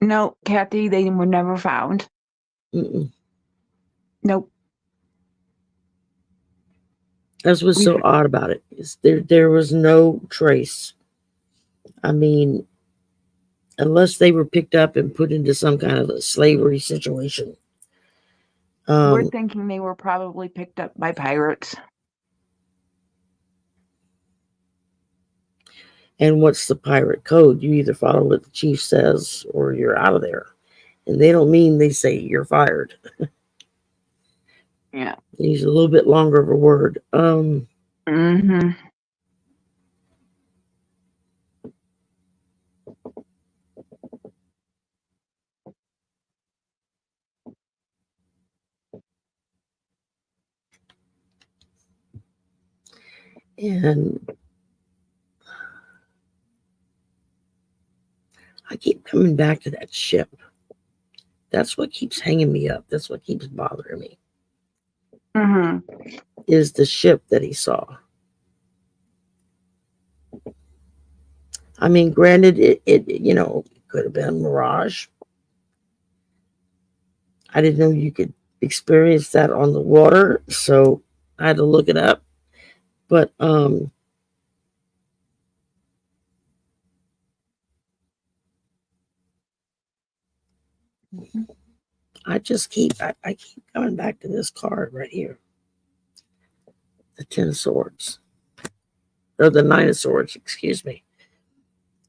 No, Kathy, they were never found. Mm-mm. Nope. That's what's We so odd about it. Is there was no trace. I mean, unless they were picked up and put into some kind of a slavery situation. we're Um, thinking they were probably picked up by pirates. and what's the pirate code? You either follow what the chief says or you're out of there. And they don't mean they say you're fired. Yeah. They use a little bit longer of a word. Mm-hmm. And I keep coming back to that ship. That's what keeps hanging me up. That's what keeps bothering me. Mm-hmm. Is the ship that he saw. I mean, granted, it could have been a mirage. I didn't know you could experience that on the water, so I had to look it up. But I keep coming back to this card right here, the Ten of Swords or the Nine of Swords, excuse me.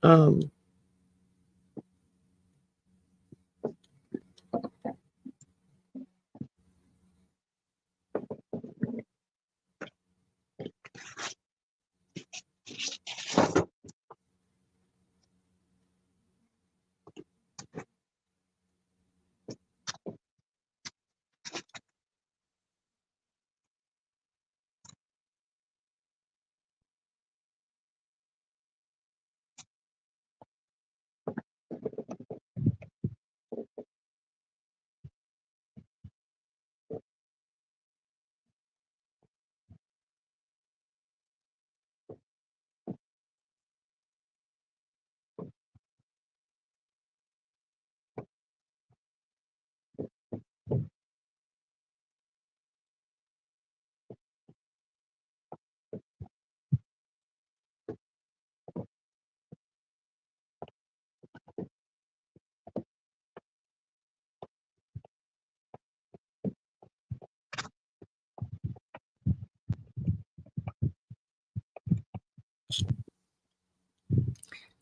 Um,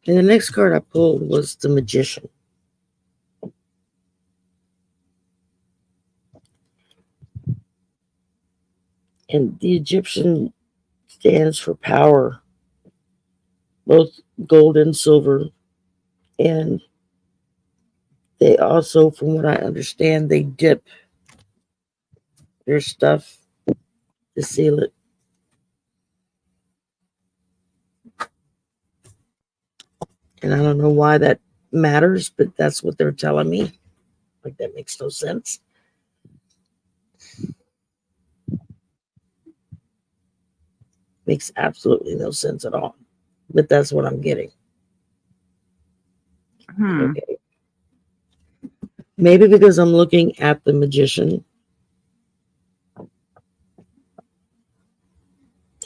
and the next card I pulled was the Magician. And the Egyptian stands for power, both gold and silver. And they also, from what I understand, they dip their stuff to seal it. And I don't know why that matters, but that's what they're telling me. Like, that makes no sense. Makes absolutely no sense at all. But that's what I'm getting. Hmm. Okay. Maybe because I'm looking at the magician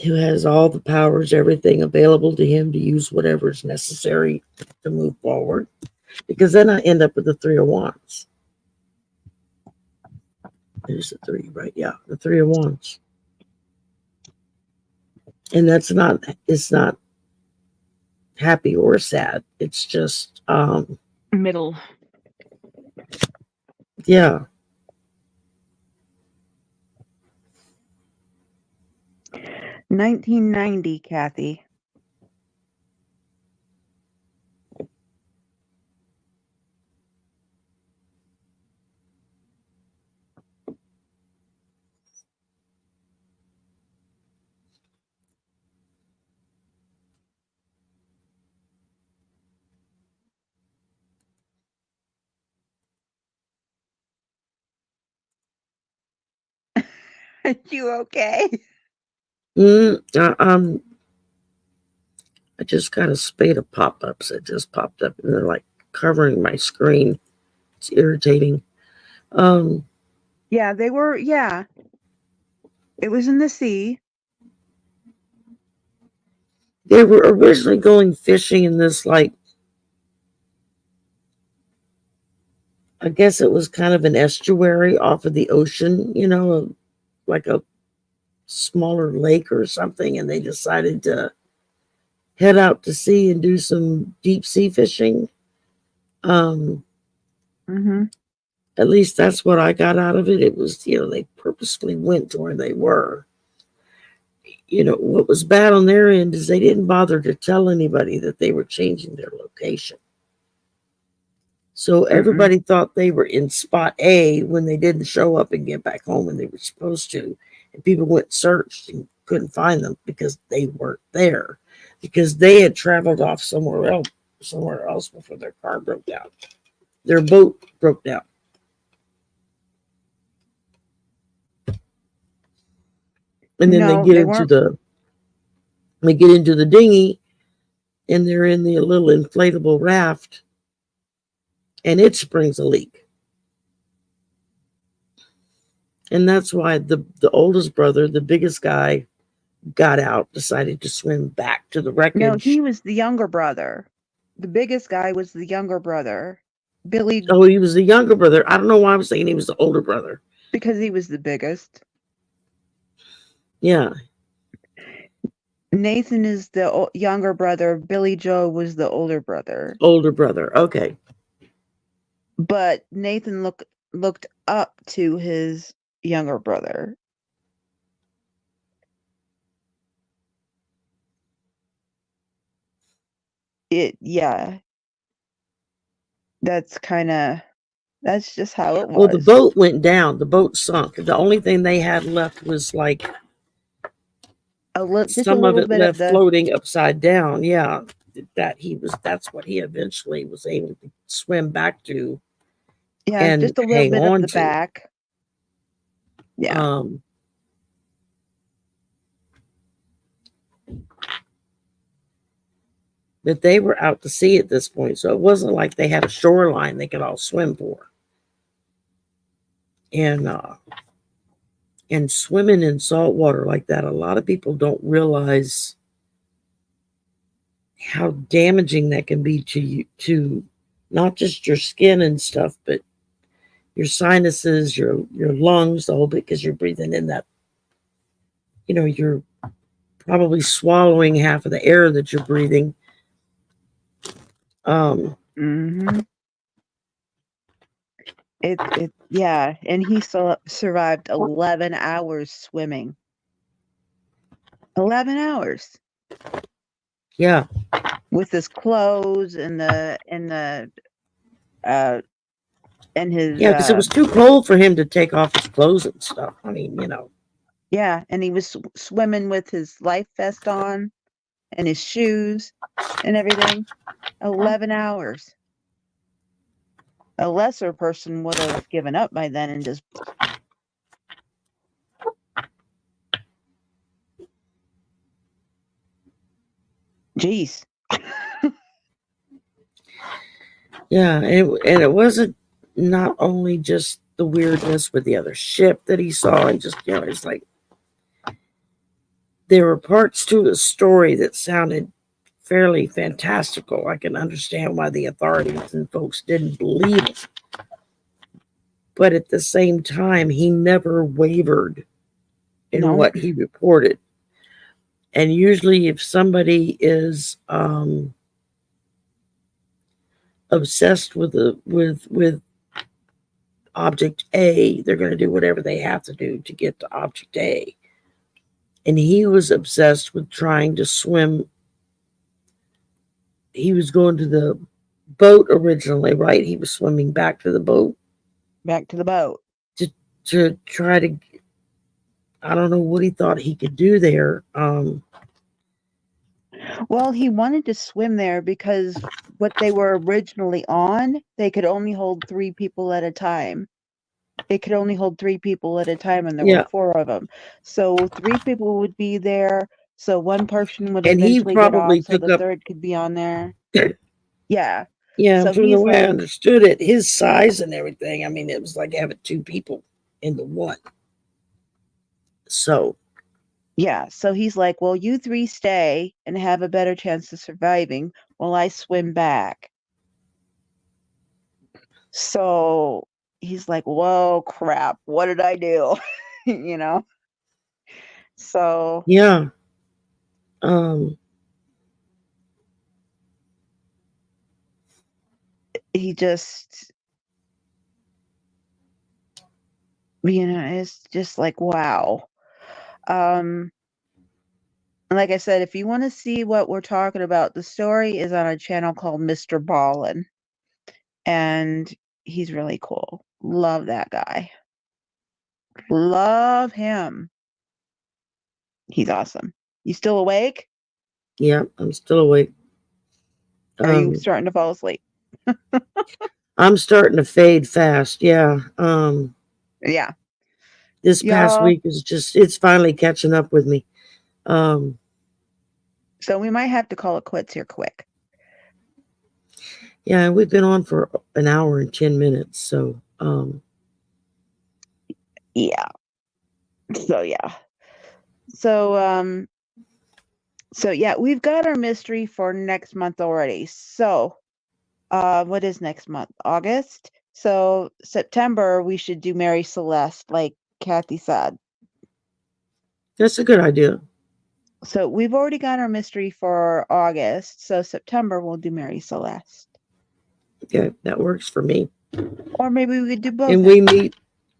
who has all the powers, everything available to him to use whatever is necessary to move forward. Because then I end up with the Three of Wands. There's the three, right? Yeah, the Three of Wands. And it's not happy or sad. It's just, Middle. yeah. 1990, Kathy. Are you okay? Mm, I just got a spate of pop-ups that just popped up, and they're like covering my screen. It's irritating. Um, Yeah, they were. Yeah, it was in the sea. they were originally going fishing in this, like, I guess it was kind of an estuary off of the ocean, like a smaller lake or something, and they decided to head out to sea and do some deep sea fishing. Um, Mm-hmm. at least that's what I got out of it. It was, they purposely went to where they were. What was bad on their end is they didn't bother to tell anybody that they were changing their location. So Mm-mm. everybody thought they were in spot A when they didn't show up and get back home when they were supposed to. And people went and searched and couldn't find them because they weren't there. Because they had traveled off somewhere else before their car broke down. Their boat broke down. And then No, they weren't. they get into the dinghy and they're in the little inflatable raft and it springs a leak. And that's why the oldest brother, the biggest guy, got out, decided to swim back to the No, he wreckage. was the younger brother. The biggest guy was the younger brother. Billy, Oh, he was the younger brother. I don't know why I was thinking he was the older brother. because he was the biggest. Yeah, Nathan is the younger brother. Billy Joe was the older brother. older brother. Okay. But Nathan looked up to his younger brother. Yeah, that's kind of that's just how it Well, the was. boat went down. The boat sunk. The only thing they had left was like Just a some of little it bit of left the floating upside down. Yeah, that's what he eventually was able to swim back to yeah, and just a little hang bit of on the to. back. Yeah. Um, but they were out to sea at this point, so it wasn't like they had a shoreline they could all swim for. And swimming in salt water like that, a lot of people don't realize how damaging that can be to you, to not just your skin and stuff, but your sinuses, your lungs, the whole bit, because you're breathing in that. You're probably swallowing half of the air that you're breathing. Um, Mm-hmm. Yeah, and he still survived 11 hours swimming. 11 hours yeah, with his clothes uh and his yeah, because it was too cold for him to take off his clothes and stuff. I mean, yeah, and he was swimming with his life vest on and his shoes and everything. 11 hours. A lesser person would have given up by then and just Jeez. Yeah, and it wasn't not only just the weirdness with the other ship that he saw, and just it's like there were parts to the story that sounded fairly fantastical. I can understand why the authorities and folks didn't believe it, but at the same time, he never wavered in No. what he reported. And usually, if somebody is obsessed with object A, they're going to do whatever they have to do to get to object A. And he was obsessed with trying to swim. He was going to the boat originally, right? He was swimming back to the boat Back to the boat. to try to. I don't know what he thought he could do there. Well, he wanted to swim there because what they were originally on, they could only hold three people at a time. It could only hold three people at a time, and there were Yeah, four of them. So three people would be there. So one person would and he eventually get off, probably so took the up. third could be on there. Yeah. Yeah, So from the he's way I like, understood it, his size and everything. I mean, it was like having two people in the one. So yeah. So he's like, well, you three stay and have a better chance of surviving while I swim back. So he's like, whoa, crap. What did I do? you know? So yeah, um, he just, it's just like, wow. Um, and like I said, if you want to see what we're talking about, the story is on a channel called Mr. Ballin, and he's really cool. Love that guy. Love him. He's awesome. You still awake? yeah, I'm still awake. Or are you Um, starting to fall asleep? I'm starting to fade fast. Yeah. Yeah. This past Y'all. week is it's finally catching up with me. Um, So we might have to call it quits here quick. yeah, we've been on for an hour and 10 minutes. So, Yeah. So yeah. So so yeah, we've got our mystery for next month already. So what is next month? August. So September we should do Mary Celeste, like Kathy said. that's a good idea. So we've already got our mystery for August. So September we'll do Mary Celeste. Okay, that works for me. Or maybe we could do both. And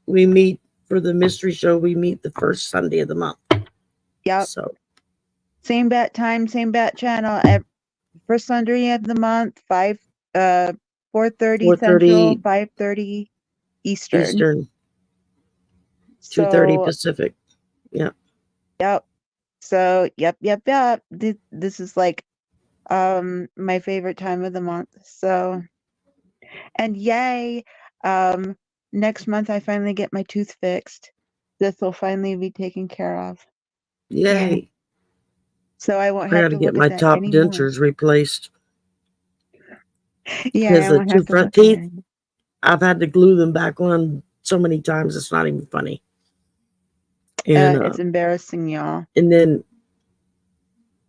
we meet for the mystery show. We meet the first Sunday of the month. Yep. So Same bat time, same bat channel. First Sunday of the month, 4:30 Central, 4:30 5:30 Eastern. Eastern, 2:30 So Pacific. Yeah, yep. So yep. This is like my favorite time of the month. So and yay, um next month I finally get my tooth fixed. This will finally be taken care of. Yay. yay! So I won't I have got to to get look at my that top anymore. dentures replaced Yeah, because I the won't two have to front look at teeth, it. I've had to glue them back on so many times it's not even funny. And It's embarrassing, y'all. and then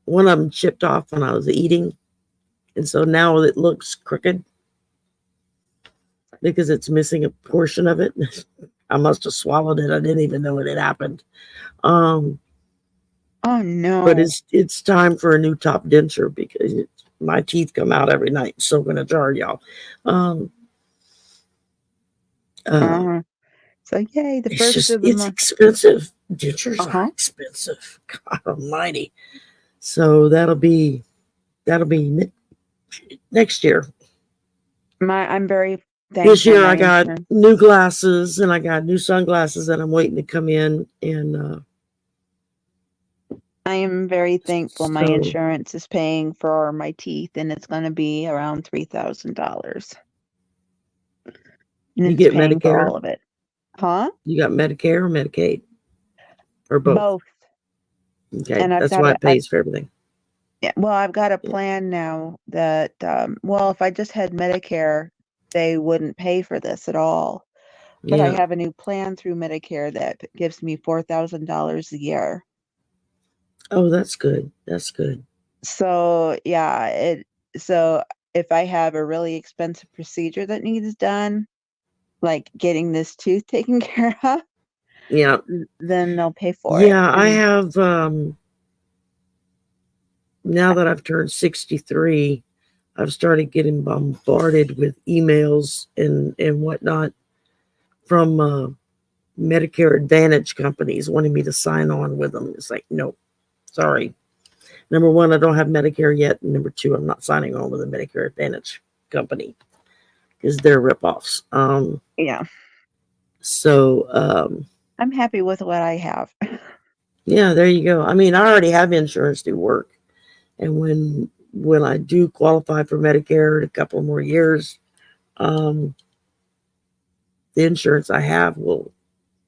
one of them chipped off when I was eating, and so now it looks crooked because it's missing a portion of it. I must have swallowed it. I didn't even know it had happened. Um, Oh but no. it's time for a new top denture because my teeth come out every night, soak in a jar, y'all. Um, uh, Uh-huh. So yay, the first of the it's month. expensive. Dentures are Uh-huh. expensive. God Almighty. So that'll be next year. I'm very This thankful year my I got insurance. new glasses and I got new sunglasses that I'm waiting to come in, and I am very thankful my so insurance is paying for my teeth, and it's going to be around $3,000. And you it's get paying for Medicare. all of it. Huh? You got Medicare or Medicaid or both. Both. Okay, And I've that's got why a it pays for everything. Yeah, well, I've got a Yeah. plan now that, well, if I just had Medicare, they wouldn't pay for this at all. But I Yeah. have a new plan through Medicare that gives me $4,000 a year. Oh, that's good. That's good. So, yeah, so if I have a really expensive procedure that needs done, like getting this tooth taken care of, Yeah. then they'll pay for it. Yeah, I And have now that I've turned 63, I've started getting bombarded with emails and whatnot from Medicare Advantage companies wanting me to sign on with them. It's like, no, sorry. Number one, I don't have Medicare yet. And number two, I'm not signing on with a Medicare Advantage company because they're ripoffs. yeah, So I'm happy with what I have. yeah, there you go. I mean, I already have insurance through work, and when I do qualify for Medicare in a couple more years, um, the insurance I have will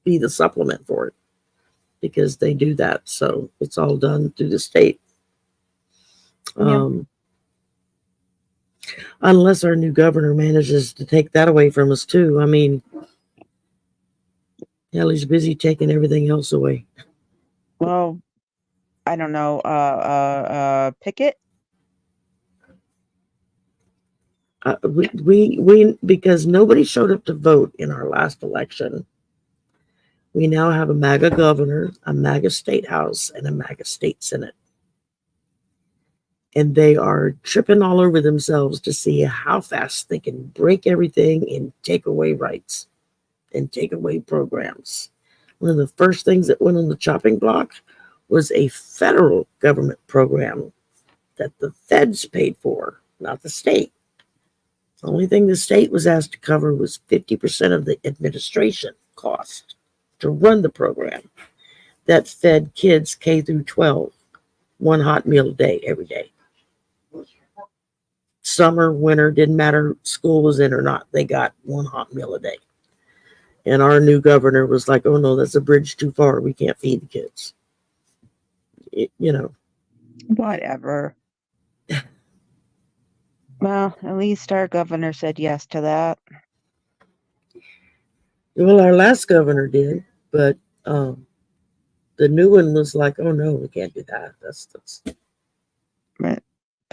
be the supplement for it because they do that. So it's all done through the state. Yeah. Um, unless our new governor manages to take that away from us too. I mean, hell, he's busy taking everything else away. Well, I don't know. Picket. We because nobody showed up to vote in our last election. We now have a MAGA governor, a MAGA state house, and a MAGA state senate. And they are tripping all over themselves to see how fast they can break everything and take away rights and take away programs. One of the first things that went on the chopping block was a federal government program that the feds paid for, not the state. The only thing the state was asked to cover was 50% of the administration cost to run the program that fed kids K through 12 one hot meal a day every day. Summer, winter, didn't matter school was in or not, they got one hot meal a day. And our new governor was like, oh no, that's a bridge too far. We can't feed the kids. You know. Whatever. Well, at least our governor said yes to that. Well, our last governor did, but the new one was like, oh no, we can't do that. That's But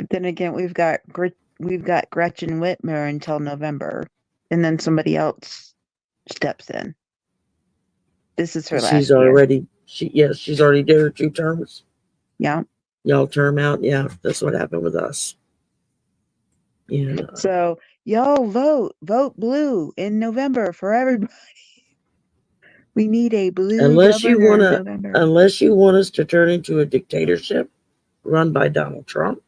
then again, we've got Gretchen Whitmer until November, and then somebody else steps in. This is her she's last year. already she's already did her 2 terms. Yeah. Y'all term out, yeah, that's what happened with us. And So y'all vote blue in November for everybody. We need a blue unless you governor in wanna November. unless you want us to turn into a dictatorship run by Donald Trump,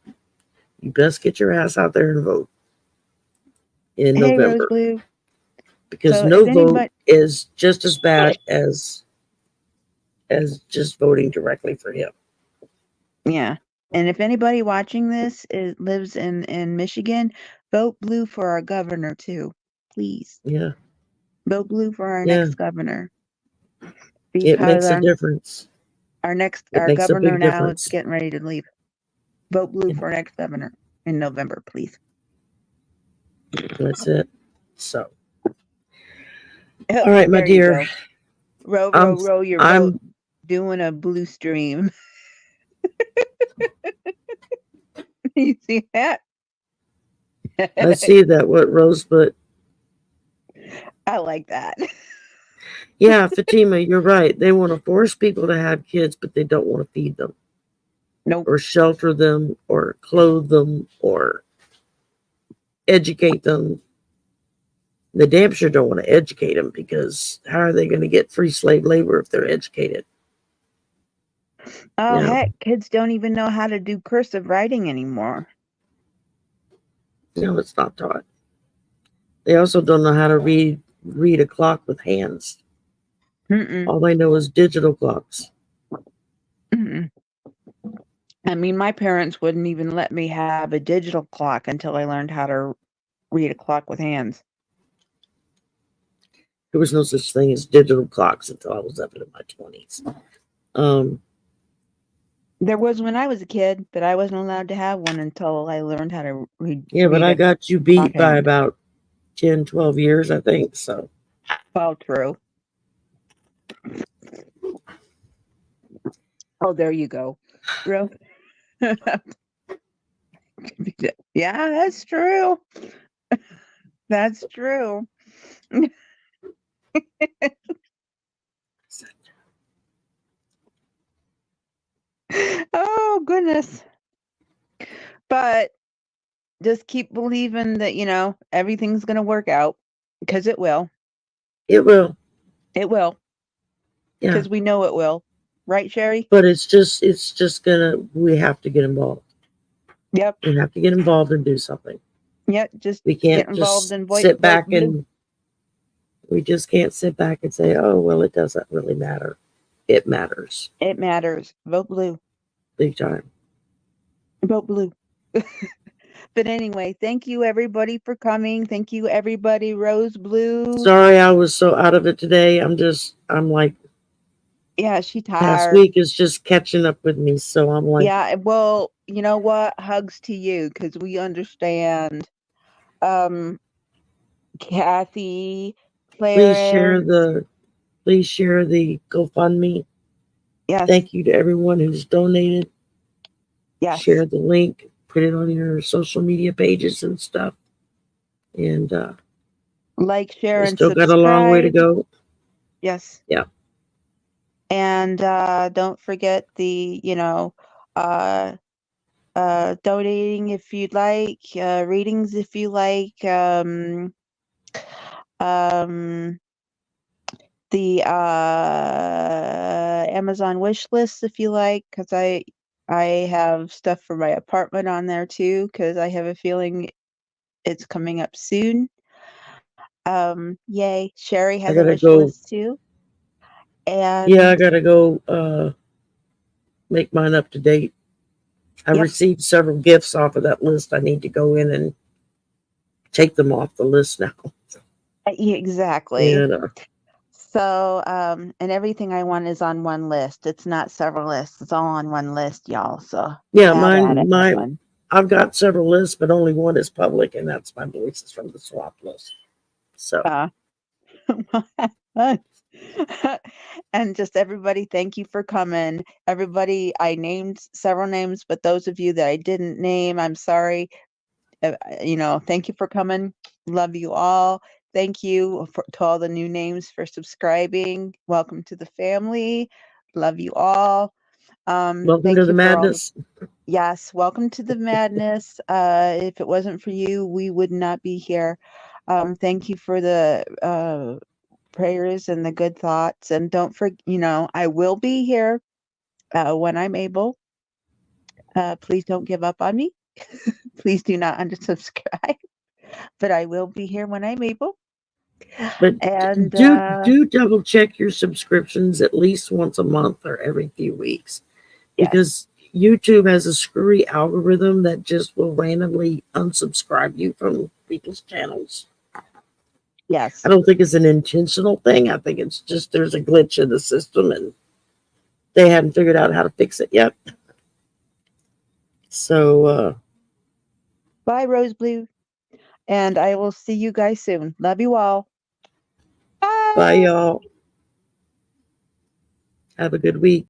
you best get your ass out there and vote in Hey, Rose November. Blue. Because So if no vote anybody, is just as bad as just voting directly for him. yeah, and if anybody watching this lives in Michigan, vote blue for our governor too, please. Yeah, Vote blue for our yeah, next governor it because makes a difference. It our makes a governor big now is difference. getting ready to leave. Vote blue And for our next governor in November, please. that's it. So, Oh, all right, my there you dear. go. Row, row, I'm row your boat. I'm Doing a blue stream. You see that? I see that what Rosebud. I like that. Yeah, Fatima, you're right. They want to force people to have kids, but they don't want to feed them Nope. or shelter them or clothe them or educate them. The damn sure don't want to educate them because how are they going to get free slave labor if they're educated? Oh, Yeah, heck, kids don't even know how to do cursive writing anymore. no, it's not taught. They also don't know how to read a clock with hands. Mm-mm, All they know is digital clocks. mm-mm. I mean, my parents wouldn't even let me have a digital clock until I learned how to read a clock with hands. There was no such thing as digital clocks until I was up in my 20s. Um, There was when I was a kid, but I wasn't allowed to have one until I learned how to Yeah, but read I it got you beat by offhand. about 10, 12 years, I think. So Well, true. Oh, there you go. Real. Yeah, that's true. That's true. Oh, goodness. But just keep believing that, everything's going to work out because it will. it will. It will Yeah. because we know it will. Right, Sherry? But it's just gonna, we have to get involved. Yep. We have to get involved and do something. Yep. Just We get can't involved just and sit vote back blue. and we just can't sit back and say, oh well, it doesn't really matter. It matters It matters. Vote blue. big time. Vote blue. But anyway, thank you everybody for coming. Thank you everybody. Rose Blue. Sorry I was so out of it today. I'm like, Yeah, she past tired. week is just catching up with me. So I'm like, Yeah, well, you know what? Hugs to you because we understand. Um, Kathy, please share Clarence. the please share the GoFundMe. Yes, Thank you to everyone who's donated. yes. Share the link, put it on your social media pages and stuff. And Like, share, we and still got a long way to subscribe. go. Yes. Yeah. And don't forget uh, donating if you'd like, readings if you like, um, the Amazon wish list if you like, because I have stuff for my apartment on there too, because I have a feeling it's coming up soon. Yay. Sherry I has a gotta wish go. list too. Yeah, I And gotta go make mine up to date. I yep, received several gifts off of that list. I need to go in and take them off the list now. exactly. And So, and everything I want is on one list. It's not several lists. It's all on one list, y'all. So yeah, have my fun. I've got several lists, but only one is public, and that's my voices from the swap list. So Uh, and just everybody, thank you for coming. Everybody, I named several names, but those of you that I didn't name, I'm sorry. Thank you for coming. Love you all. Thank you to all the new names for subscribing. Welcome to the family. Love you all. welcome to Thank the you for all the madness. yes. Welcome to the madness. If it wasn't for you, we would not be here. Thank you for the prayers and the good thoughts. And don't forget, I will be here when I'm able. Please don't give up on me. Please do not unsubscribe. But I will be here when I'm able. But And do double check your subscriptions at least once a month or every few weeks, yes, because YouTube has a screwy algorithm that just will randomly unsubscribe you from people's channels. I yes. don't think it's an intentional thing. I think it's just there's a glitch in the system and they haven't figured out how to fix it yet. So Bye, Rose Blue. And I will see you guys soon. Love you all. bye Bye. y'all. Have a good week.